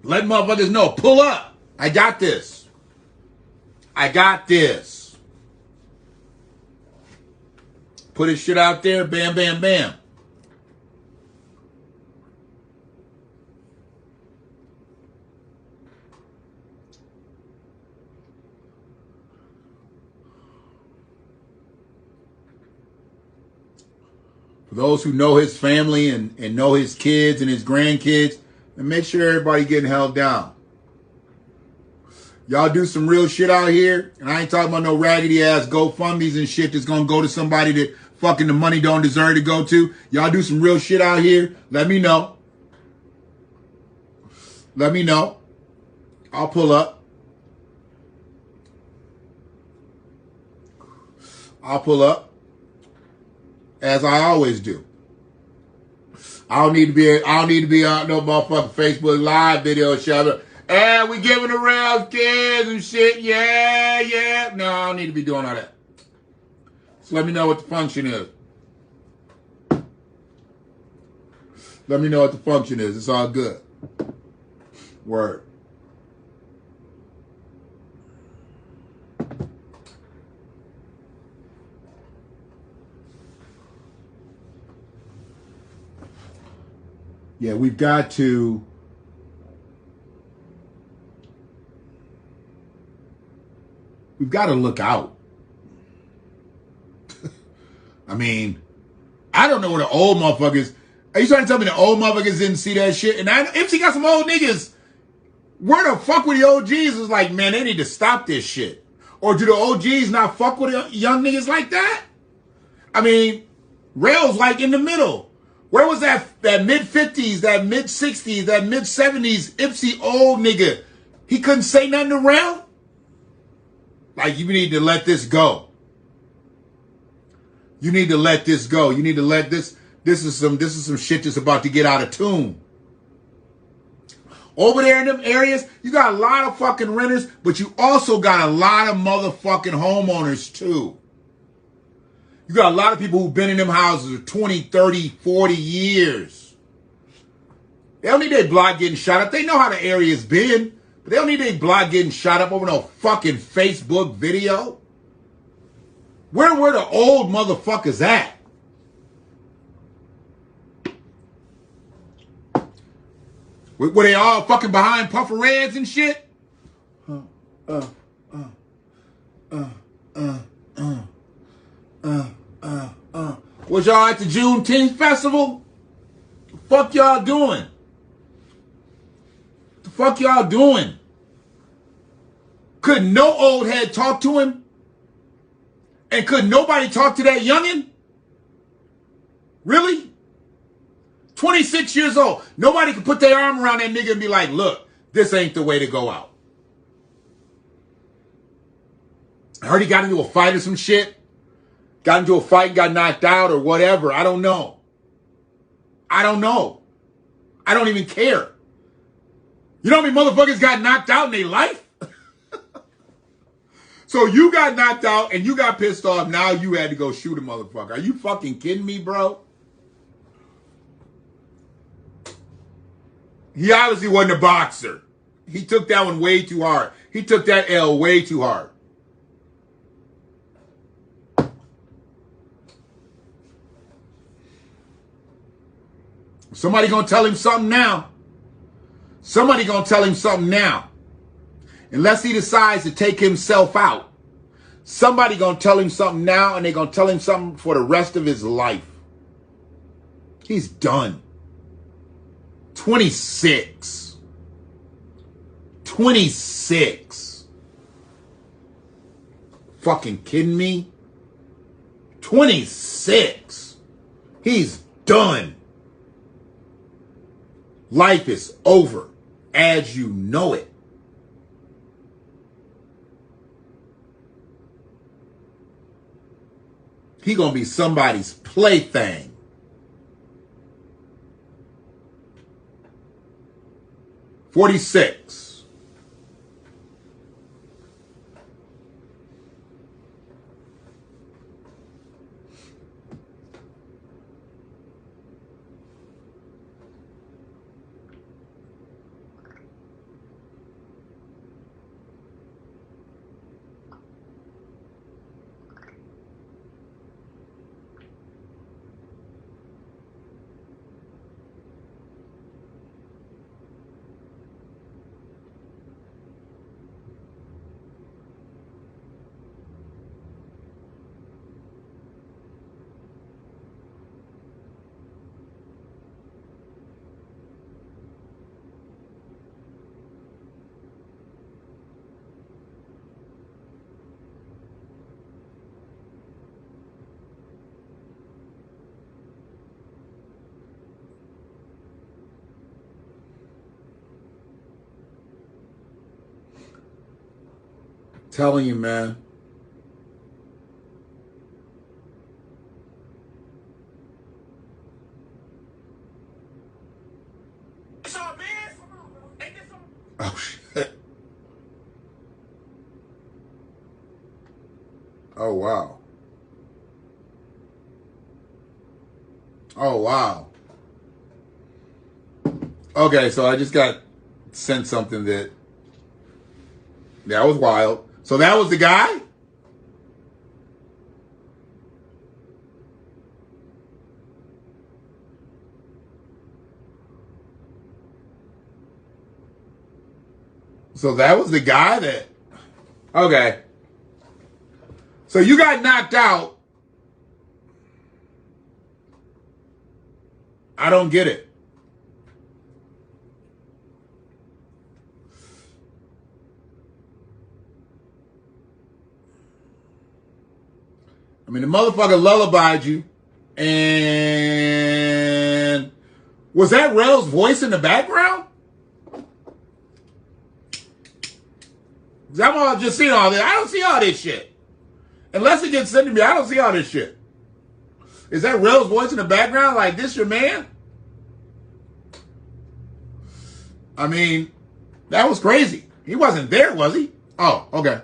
Let motherfuckers know, pull up. I got this. I got this. Put his shit out there, bam, bam, bam. For those who know his family and know his kids and his grandkids, and make sure everybody getting held down. Y'all do some real shit out here, and I ain't talking about no raggedy ass GoFundMes and shit that's gonna go to somebody that fucking the money don't deserve to go to. Y'all do some real shit out here, let me know. Let me know. I'll pull up. I'll pull up. As I always do. I don't need to be on no motherfucking Facebook Live video shouting, hey, we giving the Rell kids and shit, yeah. No, I don't need to be doing all that. So let me know what the function is. Let me know what the function is. It's all good. Word. Yeah, we've got to look out. I mean, I don't know where the old motherfuckers. Are you trying to tell me the old motherfuckers didn't see that shit? And if she got some old niggas, where the fuck were the OGs? Was like, man, they need to stop this shit. Or do the OGs not fuck with the young niggas like that? I mean, Rell's like in the middle. Where was that mid-50s, that mid-60s, that mid-70s Ipsy old nigga? He couldn't say nothing to Rell? Like, you need to let this go. You need to let this go. You need to let this is some shit that's about to get out of tune. Over there in them areas, you got a lot of fucking renters, but you also got a lot of motherfucking homeowners too. You got a lot of people who've been in them houses for 20, 30, 40 years. They don't need their block getting shot up. They know how the area's been, but they don't need their block getting shot up over no fucking Facebook video. Where were the old motherfuckers at? Were they all fucking behind puffer reds and shit? Was y'all at the Juneteenth festival? The fuck y'all doing? The fuck y'all doing? Could no old head talk to him? And could nobody talk to that youngin'? Really? 26 years old. Nobody could put their arm around that nigga and be like, look, this ain't the way to go out. I heard he got into a fight or some shit. Got into a fight, got knocked out or whatever. I don't know. I don't know. I don't even care. You know how many motherfuckers got knocked out in their life? So you got knocked out and you got pissed off. Now you had to go shoot a motherfucker. Are you fucking kidding me, bro? He obviously wasn't a boxer. He took that one way too hard. He took that L way too hard. Somebody gonna tell him something now. Somebody gonna tell him something now. Unless he decides to take himself out. Somebody gonna tell him something now, and they gonna tell him something for the rest of his life. He's done. 26. 26. Fucking kidding me? 26. He's done. Life is over as you know it. He gonna be somebody's plaything. $46. Telling you, man. Oh, shit. Oh, wow. Oh, wow. Okay, so I just got sent something that was wild. So that was the guy? So that was the guy that... Okay. So you got knocked out. I don't get it. I mean, the motherfucker lullabied you. And was that Rell's voice in the background? Is that why I just seen all this? I don't see all this shit. Unless it gets sent to me, I don't see all this shit. Is that Rell's voice in the background? Like, this your man? I mean, that was crazy. He wasn't there, was he? Oh, okay.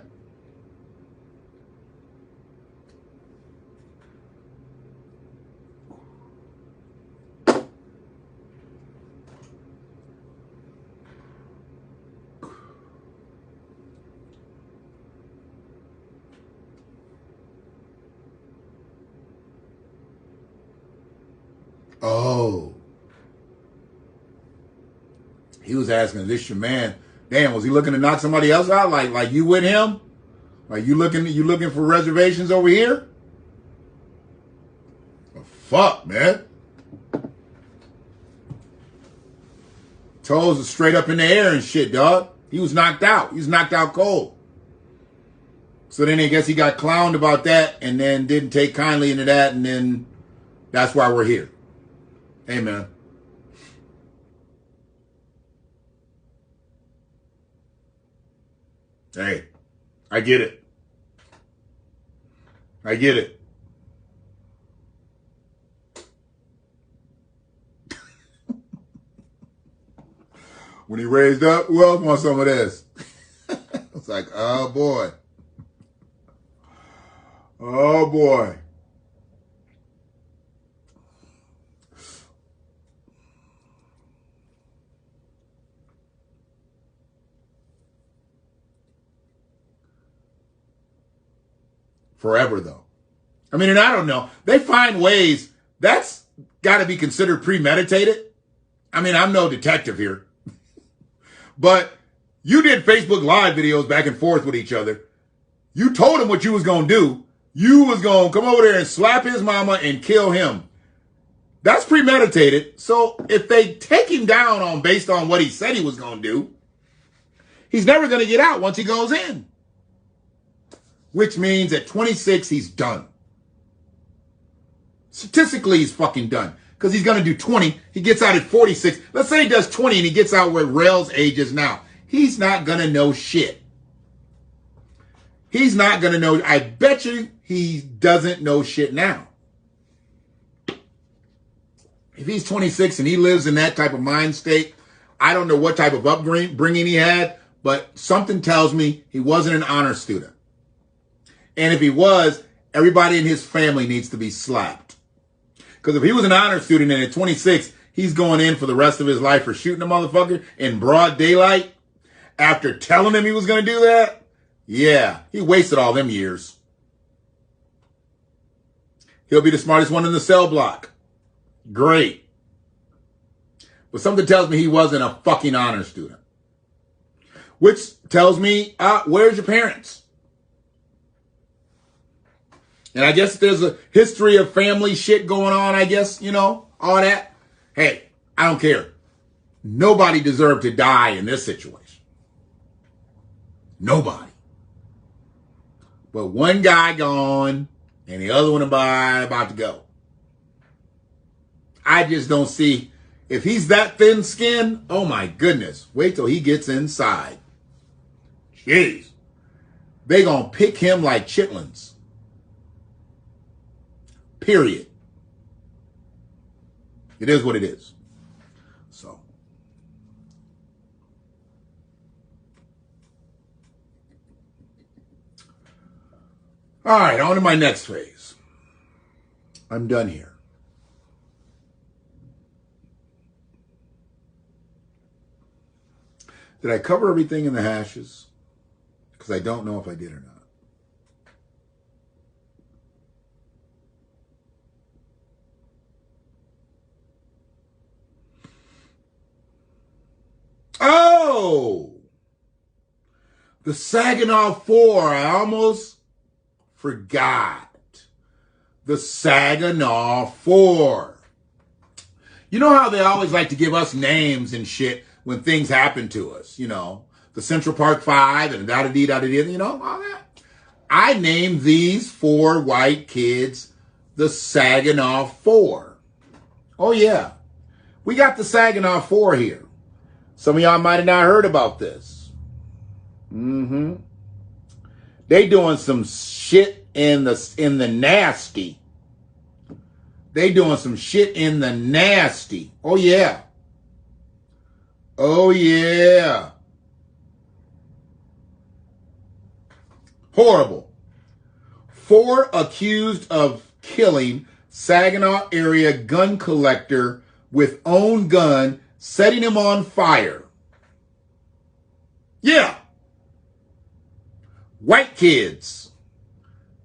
Oh. He was asking, is this your man? Damn, was he looking to knock somebody else out? Like you with him? Like you looking for reservations over here? Oh, fuck, man. Toes are straight up in the air and shit, dog. He was knocked out. He was knocked out cold. So then I guess he got clowned about that and then didn't take kindly into that, and then that's why we're here. Hey, man. Hey, I get it. I get it. When he raised up, who else wants some of this? It's like, oh, boy. Oh, boy. Forever, though. I mean, and I don't know. They find ways. That's got to be considered premeditated. I mean, I'm no detective here. But you did Facebook Live videos back and forth with each other. You told him what you was going to do. You was going to come over there and slap his mama and kill him. That's premeditated. So if they take him down on based on what he said he was going to do, he's never going to get out once he goes in. Which means at 26, he's done. Statistically, he's fucking done. Because he's going to do 20. He gets out at 46. Let's say he does 20 and he gets out where Rell's age is now. He's not going to know shit. He's not going to know. I bet you he doesn't know shit now. If he's 26 and he lives in that type of mind state, I don't know what type of upbringing he had, but something tells me he wasn't an honor student. And if he was, everybody in his family needs to be slapped. Because if he was an honor student and at 26, he's going in for the rest of his life for shooting a motherfucker in broad daylight after telling him he was going to do that, yeah, he wasted all them years. He'll be the smartest one in the cell block. Great. But something tells me he wasn't a fucking honor student. Which tells me, where's your parents? And I guess there's a history of family shit going on, I guess, you know, all that. Hey, I don't care. Nobody deserved to die in this situation. Nobody. But one guy gone and the other one about to go. I just don't see, if he's that thin skinned, oh my goodness, wait till he gets inside. Jeez. They gonna pick him like chitlins. Period. It is what it is. So. All right, on to my next phase. I'm done here. Did I cover everything in the hashes? Because I don't know if I did or not. Oh! The Saginaw 4. I almost forgot. The Saginaw 4. You know how they always like to give us names and shit when things happen to us, you know, the Central Park 5 and da-da-dee, you know, all that. I named these 4 white kids the Saginaw 4. Oh, yeah. We got the Saginaw 4 here. Some of y'all might have not heard about this. They doing some shit in the nasty. They doing some shit in the nasty. Oh, yeah. Oh, yeah. Horrible. 4 accused of killing Saginaw area gun collector with own gun, setting him on fire. Yeah. White kids.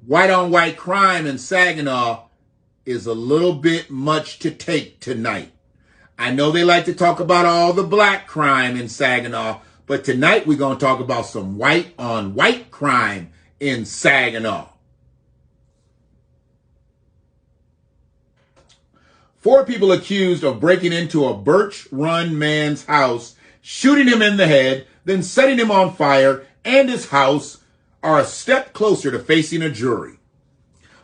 White on white crime in Saginaw is a little bit much to take tonight. I know they like to talk about all the black crime in Saginaw, but tonight we're going to talk about some white on white crime in Saginaw. 4 people accused of breaking into a Birch Run man's house, shooting him in the head, then setting him on fire, and his house are a step closer to facing a jury.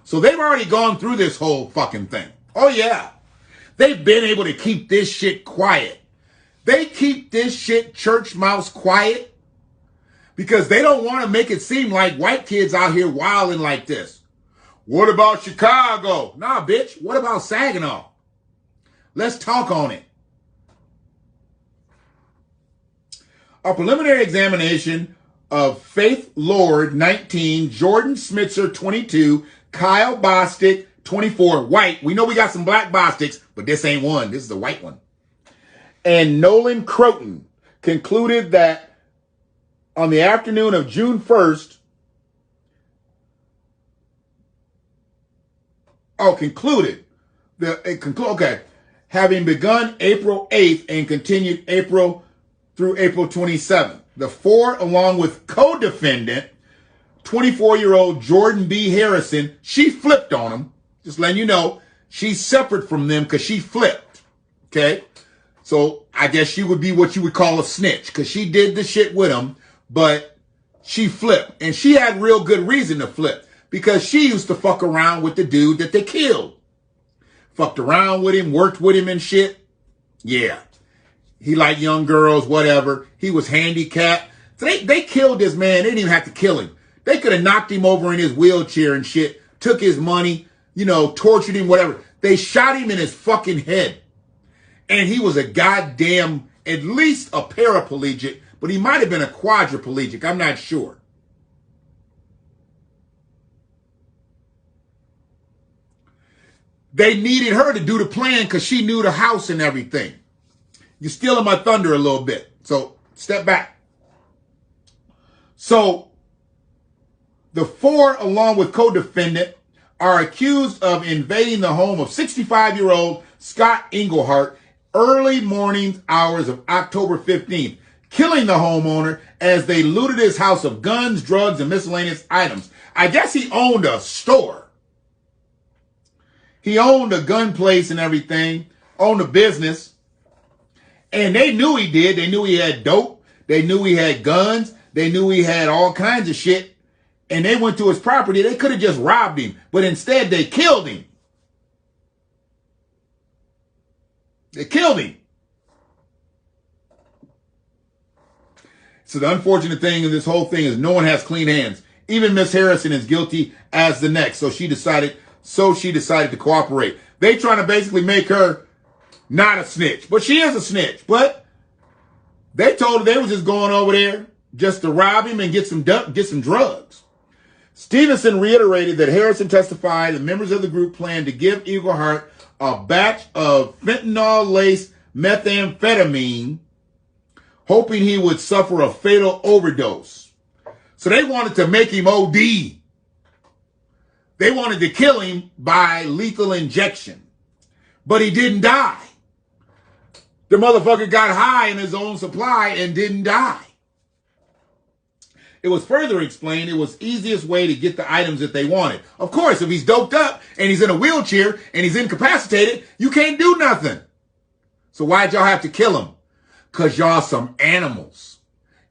So they've already gone through this whole fucking thing. Oh, yeah. They've been able to keep this shit quiet. They keep this shit church mouse quiet because they don't want to make it seem like white kids out here wilding like this. What about Chicago? Nah, bitch. What about Saginaw? Let's talk on it. A preliminary examination of Faith Lord, 19, Jordan Smitzer, 22, Kyle Bostic, 24, white. We know we got some black Bostics, but this ain't one. This is the white one. And Nolan Croton concluded that on the afternoon of June 1st, having begun April 8th and continued April through April 27th. The four, along with co-defendant, 24-year-old Jordan B. Harrison, she flipped on him. Just letting you know, she's separate from them because she flipped. Okay? So I guess she would be what you would call a snitch because she did the shit with him, but she flipped. And she had real good reason to flip because she used to fuck around with the dude that they killed. Fucked around with him, worked with him and shit. Yeah. He liked young girls, whatever. He was handicapped. So they killed this man. They didn't even have to kill him. They could have knocked him over in his wheelchair and shit, took his money, tortured him, whatever. They shot him in his fucking head. And he was a goddamn, at least a paraplegic, but he might have been a quadriplegic. I'm not sure. They needed her to do the plan because she knew the house and everything. You're stealing my thunder a little bit. So step back. So the four, along with co-defendant, are accused of invading the home of 65-year-old Scott Englehart early morning hours of October 15th, killing the homeowner as they looted his house of guns, drugs, and miscellaneous items. I guess he owned a store. He owned a gun place and everything, owned a business. And they knew he did. They knew he had dope. They knew he had guns. They knew he had all kinds of shit. And they went to his property. They could have just robbed him. But instead, they killed him. They killed him. So the unfortunate thing in this whole thing is no one has clean hands. Even Miss Harrison is guilty as the next. So she decided to cooperate. They trying to basically make her not a snitch. But she is a snitch. But they told her they was just going over there just to rob him and get some drugs. Stevenson reiterated that Harrison testified that members of the group planned to give Eaglehart a batch of fentanyl-laced methamphetamine, hoping he would suffer a fatal overdose. So they wanted to make him OD. They wanted to kill him by lethal injection. But he didn't die. The motherfucker got high in his own supply and didn't die. It was further explained it was easiest way to get the items that they wanted. Of course, if he's doped up and he's in a wheelchair and he's incapacitated, you can't do nothing. So why'd y'all have to kill him? Because y'all some animals.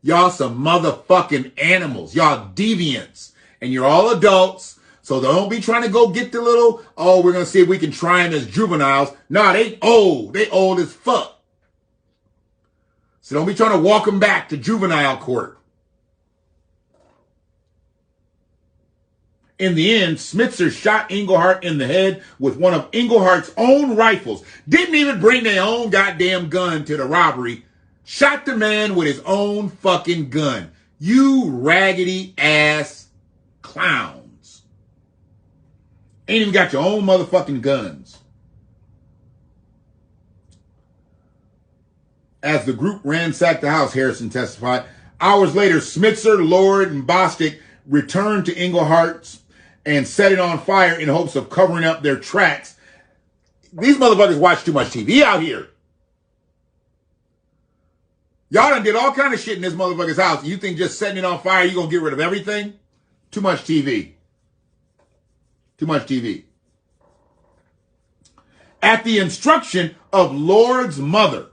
Y'all some motherfucking animals. Y'all deviants. And you're all adults. So don't be trying to go get the little, we're going to see if we can try them as juveniles. Nah, they old. They old as fuck. So don't be trying to walk them back to juvenile court. In the end, Smitzer shot Englehart in the head with one of Englehart's own rifles. Didn't even bring their own goddamn gun to the robbery. Shot the man with his own fucking gun. You raggedy ass clowns. Ain't even got your own motherfucking guns. As the group ransacked the house, Harrison testified. Hours later, Smitzer, Lord, and Bostic returned to Englehart's and set it on fire in hopes of covering up their tracks. These motherfuckers watch too much TV out here. Y'all done did all kind of shit in this motherfucker's house. You think just setting it on fire, you gonna get rid of everything? Too much TV. Too much TV. At the instruction of Lord's mother.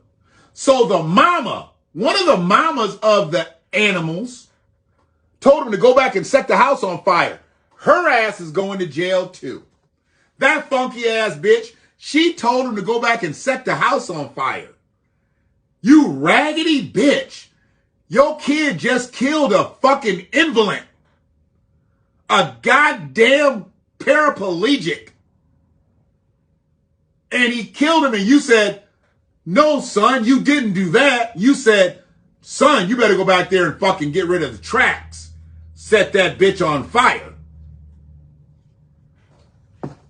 So the mama, one of the mamas of the animals, told him to go back and set the house on fire. Her ass is going to jail too. That funky ass bitch, she told him to go back and set the house on fire. You raggedy bitch. Your kid just killed a fucking invalid. A goddamn paraplegic. And he killed him and you said, no, son, you didn't do that. You said, Son, you better go back there and fucking get rid of the tracks. Set that bitch on fire.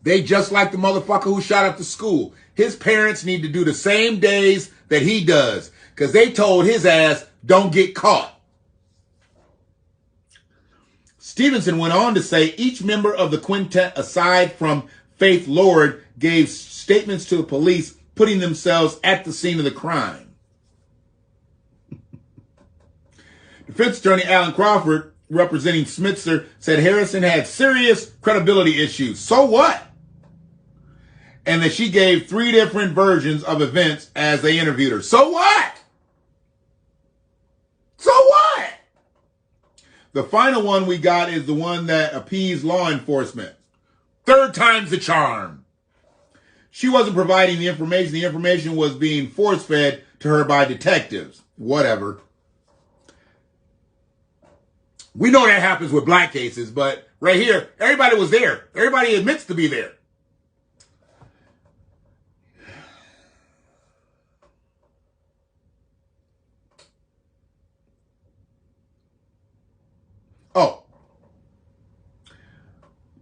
They just like the motherfucker who shot up the school. His parents need to do the same days that he does, because they told his ass, don't get caught. Stevenson went on to say each member of the quintet, aside from Faith Lord, gave statements to the police, putting themselves at the scene of the crime. Defense attorney Alan Crawford, representing Smitzer, said Harrison had serious credibility issues. So what? And that she gave 3 different versions of events as they interviewed her. So what? So what? The final one we got is the one that appeased law enforcement. 3rd time's the charm. She wasn't providing the information. The information was being force-fed to her by detectives. Whatever. We know that happens with black cases, but right here, everybody was there. Everybody admits to be there. Oh.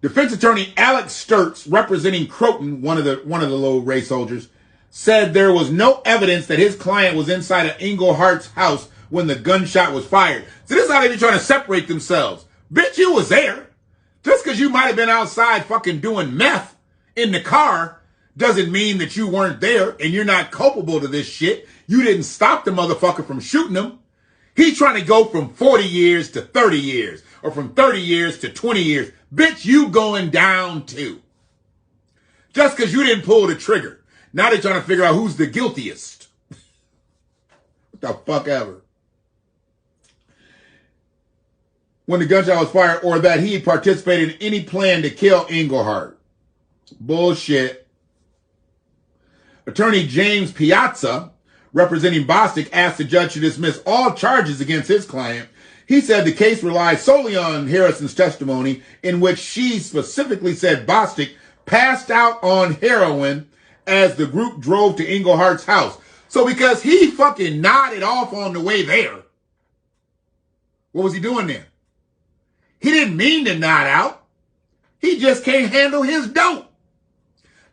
Defense attorney Alex Sturtz, representing Croton, one of the little race soldiers, said there was no evidence that his client was inside of Englehart's house when the gunshot was fired. So this is how they be trying to separate themselves. Bitch, you was there. Just because you might have been outside fucking doing meth in the car doesn't mean that you weren't there and you're not culpable to this shit. You didn't stop the motherfucker from shooting him. He's trying to go from 40 years to 30 years or from 30 years to 20 years. Bitch, you going down too. Just because you didn't pull the trigger. Now they're trying to figure out who's the guiltiest. What the fuck ever. When the gunshot was fired, or that he participated in any plan to kill Englehart. Bullshit. Attorney James Piazza, representing Bostic, asked the judge to dismiss all charges against his client. He said the case relies solely on Harrison's testimony, in which she specifically said Bostic passed out on heroin as the group drove to Englehart's house. So because he fucking nodded off on the way there, what was he doing there? He didn't mean to nod out. He just can't handle his dope.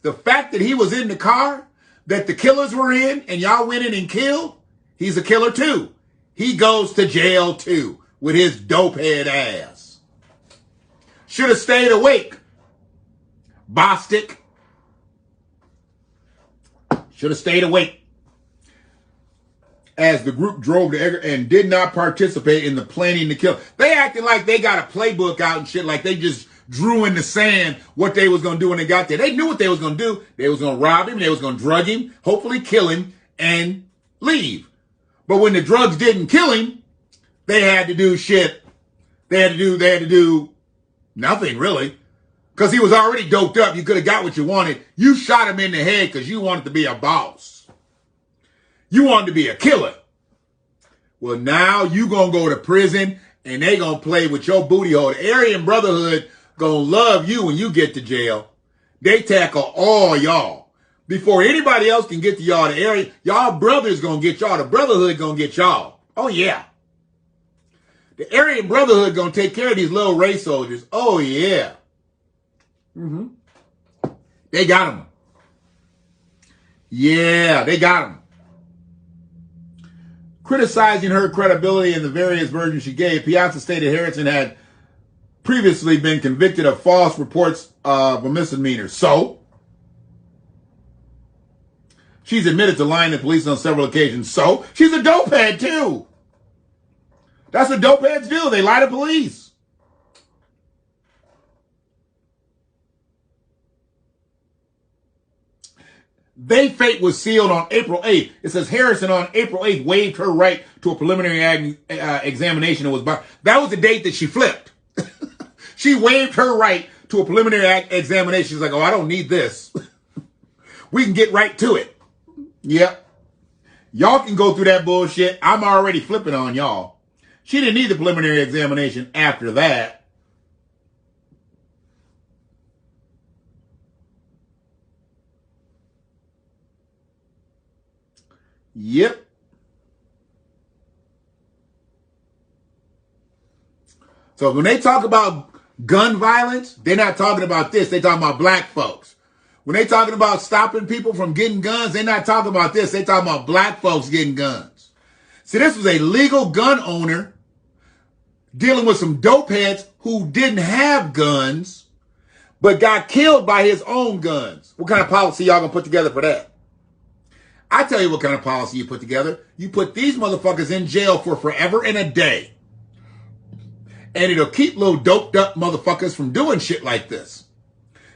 The fact that he was in the car, that the killers were in, and y'all went in and killed, he's a killer too. He goes to jail too, with his dope head ass. Should have stayed awake. Bostic. Should have stayed awake. As the group drove to Edgar and did not participate in the planning to kill. They acting like they got a playbook out and shit, like they just drew in the sand what they was going to do when they got there. They knew what they was going to do. They was going to rob him. They was going to drug him, hopefully kill him, and leave. But when the drugs didn't kill him, they had to do shit. They had to do nothing, really. Because he was already doped up. You could have got what you wanted. You shot him in the head because you wanted to be a boss. You wanted to be a killer. Well, now you going to go to prison and they going to play with your booty hole. The Aryan Brotherhood going to love you when you get to jail. They tackle all y'all. Before anybody else can get to y'all, the Aryan, y'all brothers going to get y'all. The Brotherhood going to get y'all. Oh, yeah. The Aryan Brotherhood going to take care of these little race soldiers. Oh, yeah. They got them. Yeah, they got them. Criticizing her credibility in the various versions she gave, Piazza stated Harrison had previously been convicted of false reports of a misdemeanor. So, she's admitted to lying to police on several occasions. So, she's a dopehead too. That's what dopeheads do. They lie to police. Their fate was sealed on April 8th. It says Harrison on April 8th waived her right to a preliminary examination. That was the date that she flipped. She waived her right to a preliminary examination. She's like, oh, I don't need this. We can get right to it. Yep. Y'all can go through that bullshit. I'm already flipping on y'all. She didn't need the preliminary examination after that. Yep. So when they talk about gun violence, they're not talking about this. They're talking about black folks. When they talking about stopping people from getting guns, they're not talking about this. They're talking about black folks getting guns. See, this was a legal gun owner dealing with some dope heads who didn't have guns, but got killed by his own guns. What kind of policy y'all gonna put together for that? I tell you what kind of policy you put together. You put these motherfuckers in jail for forever and a day. And it'll keep little doped up motherfuckers from doing shit like this.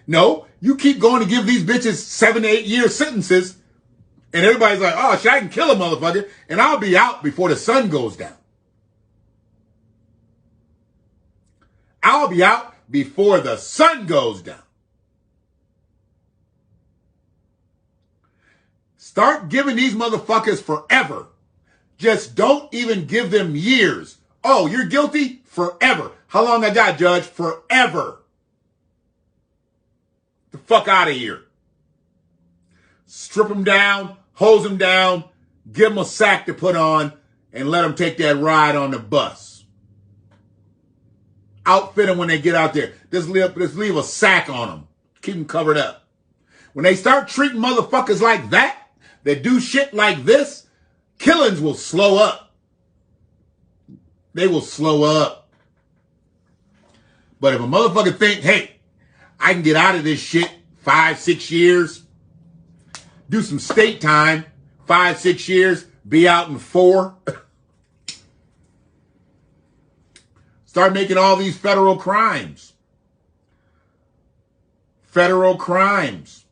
No, you keep going to give these bitches 7 to 8 year sentences, and everybody's like, oh shit, I can kill a motherfucker, and I'll be out before the sun goes down. I'll be out before the sun goes down. Start giving these motherfuckers forever. Just don't even give them years. Oh, you're guilty? Forever. How long I got, Judge? Forever. The fuck out of here. Strip them down, hose them down, give them a sack to put on, and let them take that ride on the bus. Outfit them when they get out there. Just leave a sack on them. Keep them covered up. When they start treating motherfuckers like that do shit like this, killings will slow up. They will slow up. But if a motherfucker think, hey, I can get out of this shit 5, 6 years, do some state time, 5, 6 years, be out in 4. Start making all these federal crimes. Federal crimes.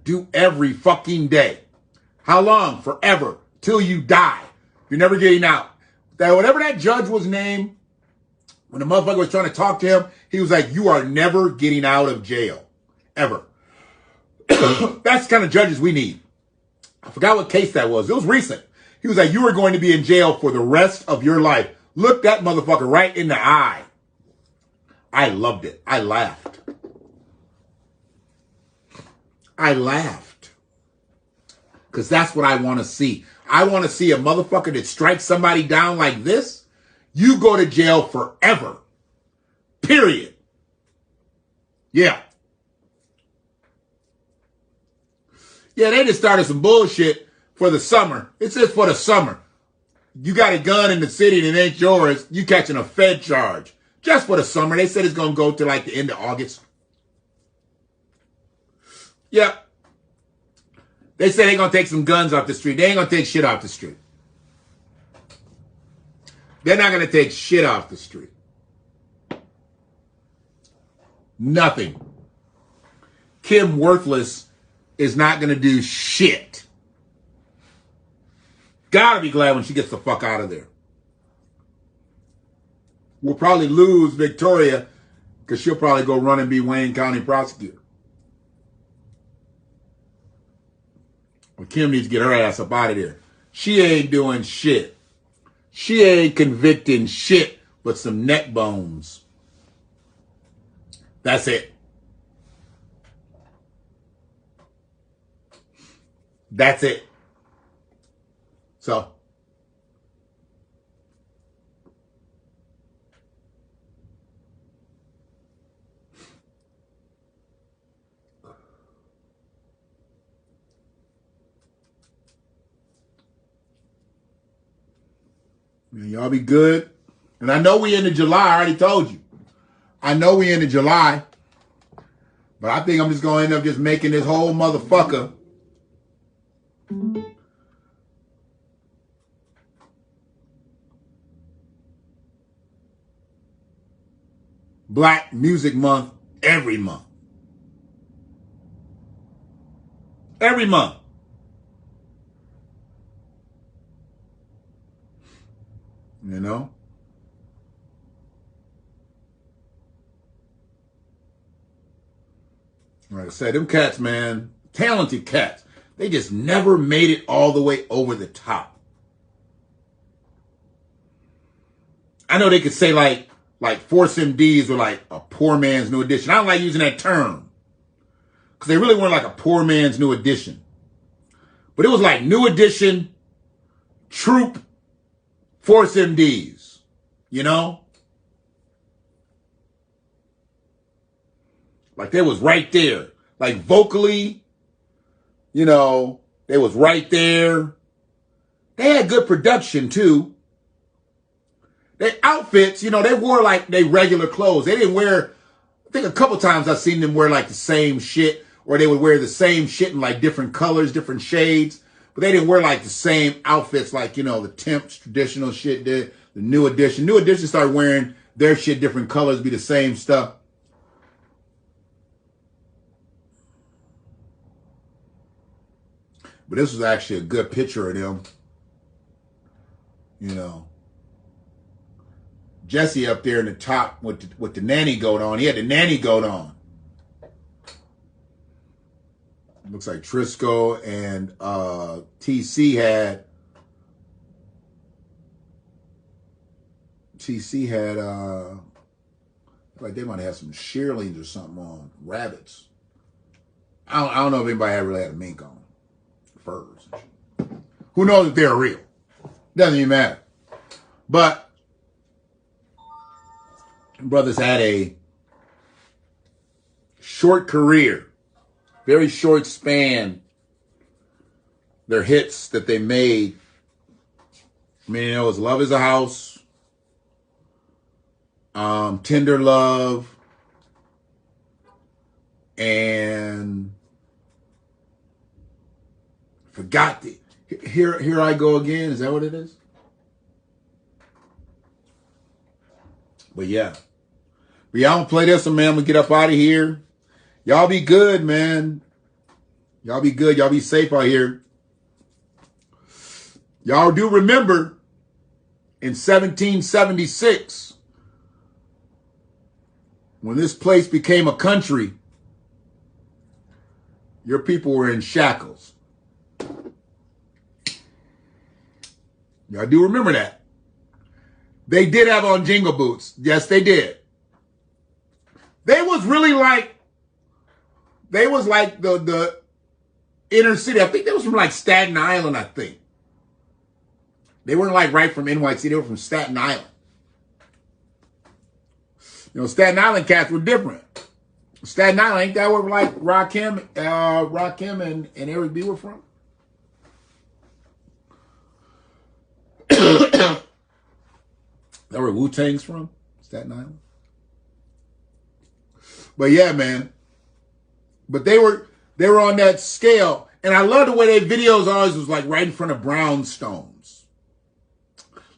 Do every fucking day. How long? Forever. Till you die. You're never getting out. That whatever that judge was named, when the motherfucker was trying to talk to him, he was like, you are never getting out of jail. Ever. That's the kind of judges we need. I forgot what case that was. It was recent. He was like, you are going to be in jail for the rest of your life. Look that motherfucker right in the eye. I loved it. I laughed. I laughed. Because that's what I want to see. I want to see a motherfucker that strikes somebody down like this. You go to jail forever. Period. Yeah. Yeah, they just started some bullshit for the summer. It's just for the summer. You got a gun in the city and it ain't yours. You catching a Fed charge. Just for the summer. They said it's going to go to like the end of August. Yep. They say they're going to take some guns off the street. They ain't going to take shit off the street. They're not going to take shit off the street. Nothing. Kim Worthless is not going to do shit. Gotta be glad when she gets the fuck out of there. We'll probably lose Victoria because she'll probably go run and be Wayne County prosecutor. Well, Kim needs to get her ass up out of there. She ain't doing shit. She ain't convicting shit but some neck bones. That's it. That's it. So, y'all be good. And I know we into July. I already told you. I know we into July. But I think I'm just going to end up just making this whole motherfucker Black Music Month every month. Every month. You know? Like I said, them cats, man, talented cats. They just never made it all the way over the top. I know they could say like Force MDs were like a poor man's new edition. I don't like using that term. Because they really weren't like a poor man's new edition. But it was like new edition, troop, Force MDs. You know? Like they was right there. Like vocally, you know, they was right there. They had good production too. Their outfits, you know, they wore like they regular clothes. They didn't wear, I think a couple times I've seen them wear like the same shit, or they would wear the same shit in like different colors, different shades. But they didn't wear like the same outfits like, you know, the Temps traditional shit did. The New Edition. New Edition started wearing their shit different colors, be the same stuff. But this was actually a good picture of them. You know. Jesse up there in the top with the nanny goat on. He had the nanny goat on. Looks like Trisco and TC had like they might have some shearlings or something on, rabbits. I don't know if anybody ever really had a mink on, furs. Who knows if they're real? Doesn't even matter. But brothers had a short career, very short span. Their hits that they made. I mean, it was Love Is a House, Tender Love, and forgot the Here I Go Again. Is that what it is? But yeah. But y'all don't play this one, man. I'm gonna get up out of here. Y'all be good, man. Y'all be good. Y'all be safe out here. Y'all do remember in 1776, when this place became a country, your people were in shackles. Y'all do remember that. They did have on jingle boots. Yes, they did. They was really like, they was like the inner city. I think they was from like Staten Island, I think. They weren't like right from NYC. They were from Staten Island. You know, Staten Island cats were different. Staten Island, ain't that where like Rakim and Eric B were from? That where Wu-Tang's from? Staten Island? But yeah, man. But they were on that scale. And I love the way their videos always was like right in front of brownstones.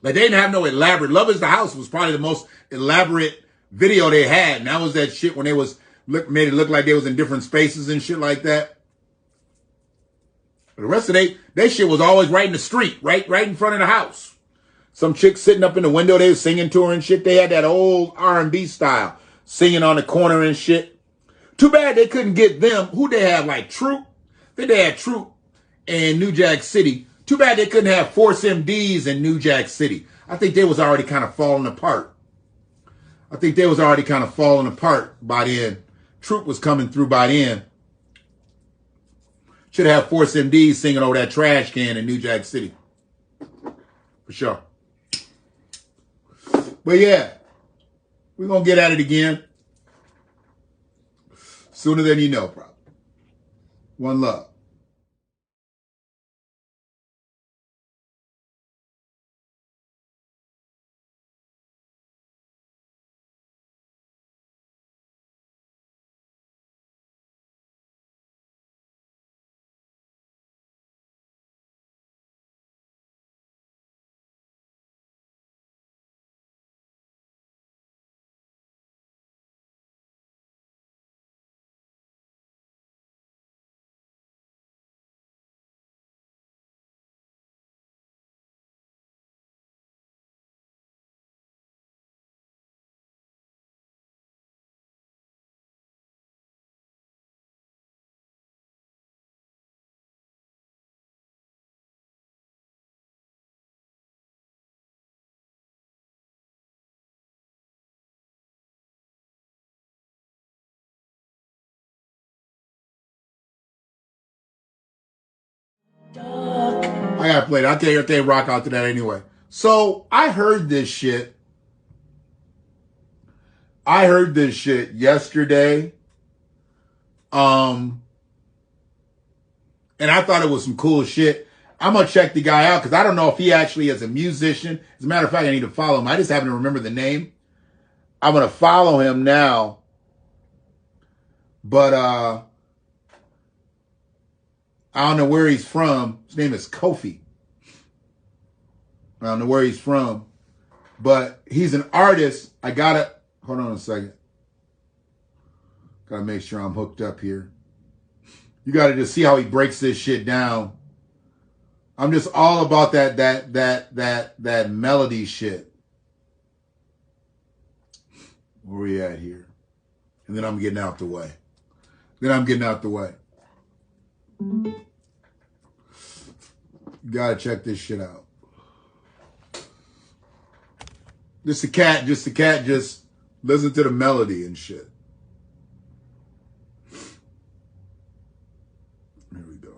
Like they didn't have no elaborate. Love Is the House was probably the most elaborate video they had. And that was that shit when they was made it look like they was in different spaces and shit like that. But the rest of they shit was always right in the street, right in front of the house. Some chick sitting up in the window, they was singing to her and shit. They had that old R&B style, singing on the corner and shit. Too bad they couldn't get them. Who they have, like Troop? I think they had Troop in New Jack City. Too bad they couldn't have Force MDs in New Jack City. I think they was already kind of falling apart. By then. Troop was coming through by then. Should have Force MDs singing over that trash can in New Jack City. For sure. But yeah, we're going to get at it again. Sooner than you know, probably. One love. I gotta play that. I can't rock out to that anyway. So I heard this shit yesterday. And I thought it was some cool shit. I'm going to check the guy out because I don't know if he actually is a musician. As a matter of fact, I need to follow him. I just happen to remember the name. I'm going to follow him now. But I don't know where he's from. His name is Kofi. I don't know where he's from. But he's an artist. I got to... Hold on a second. Got to make sure I'm hooked up here. You got to just see how he breaks this shit down. I'm just all about that melody shit. Where we at here? And then I'm getting out the way. You gotta check this shit out. Just a cat, just listen to the melody and shit. Here we go.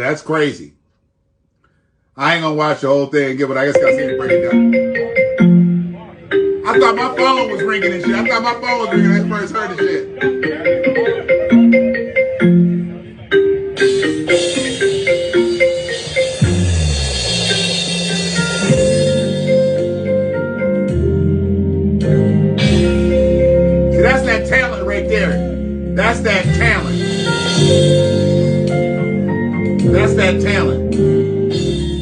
That's crazy. I ain't gonna watch the whole thing again, but I guess I see him break it down. I thought my phone was ringing and shit. I thought my phone was ringing when I first heard the shit. See, that's that talent right there. That's that talent. That's that talent.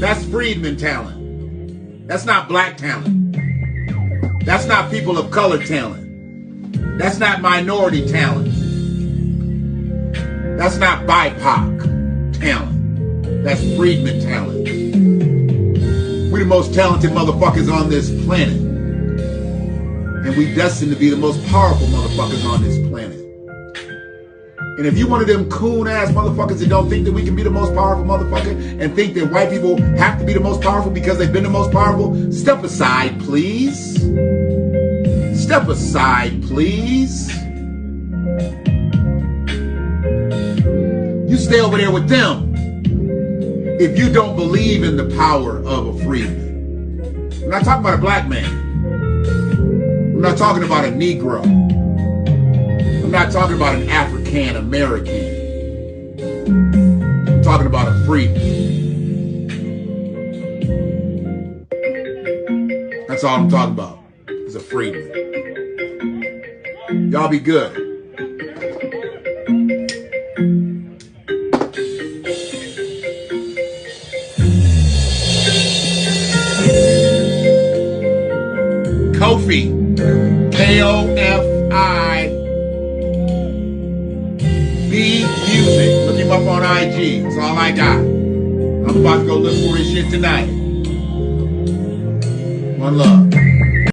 That's freedman talent. That's not black talent. That's not people of color talent. That's not minority talent. That's not BIPOC talent. That's freedman talent. We're the most talented motherfuckers on this planet. And we destined to be the most powerful motherfuckers on this planet. And if you one of them coon-ass motherfuckers that don't think that we can be the most powerful motherfucker and think that white people have to be the most powerful because they've been the most powerful, step aside, please. Step aside, please. You stay over there with them if you don't believe in the power of a freedman. I'm not talking about a black man. I'm not talking about a Negro. I'm not talking about an African American. I'm talking about a freedman. That's all I'm talking about. Is a freedman. Y'all be good. Kofi. Kofi. Music. Look him up on IG. That's all I got. I'm about to go look for his shit tonight. One love.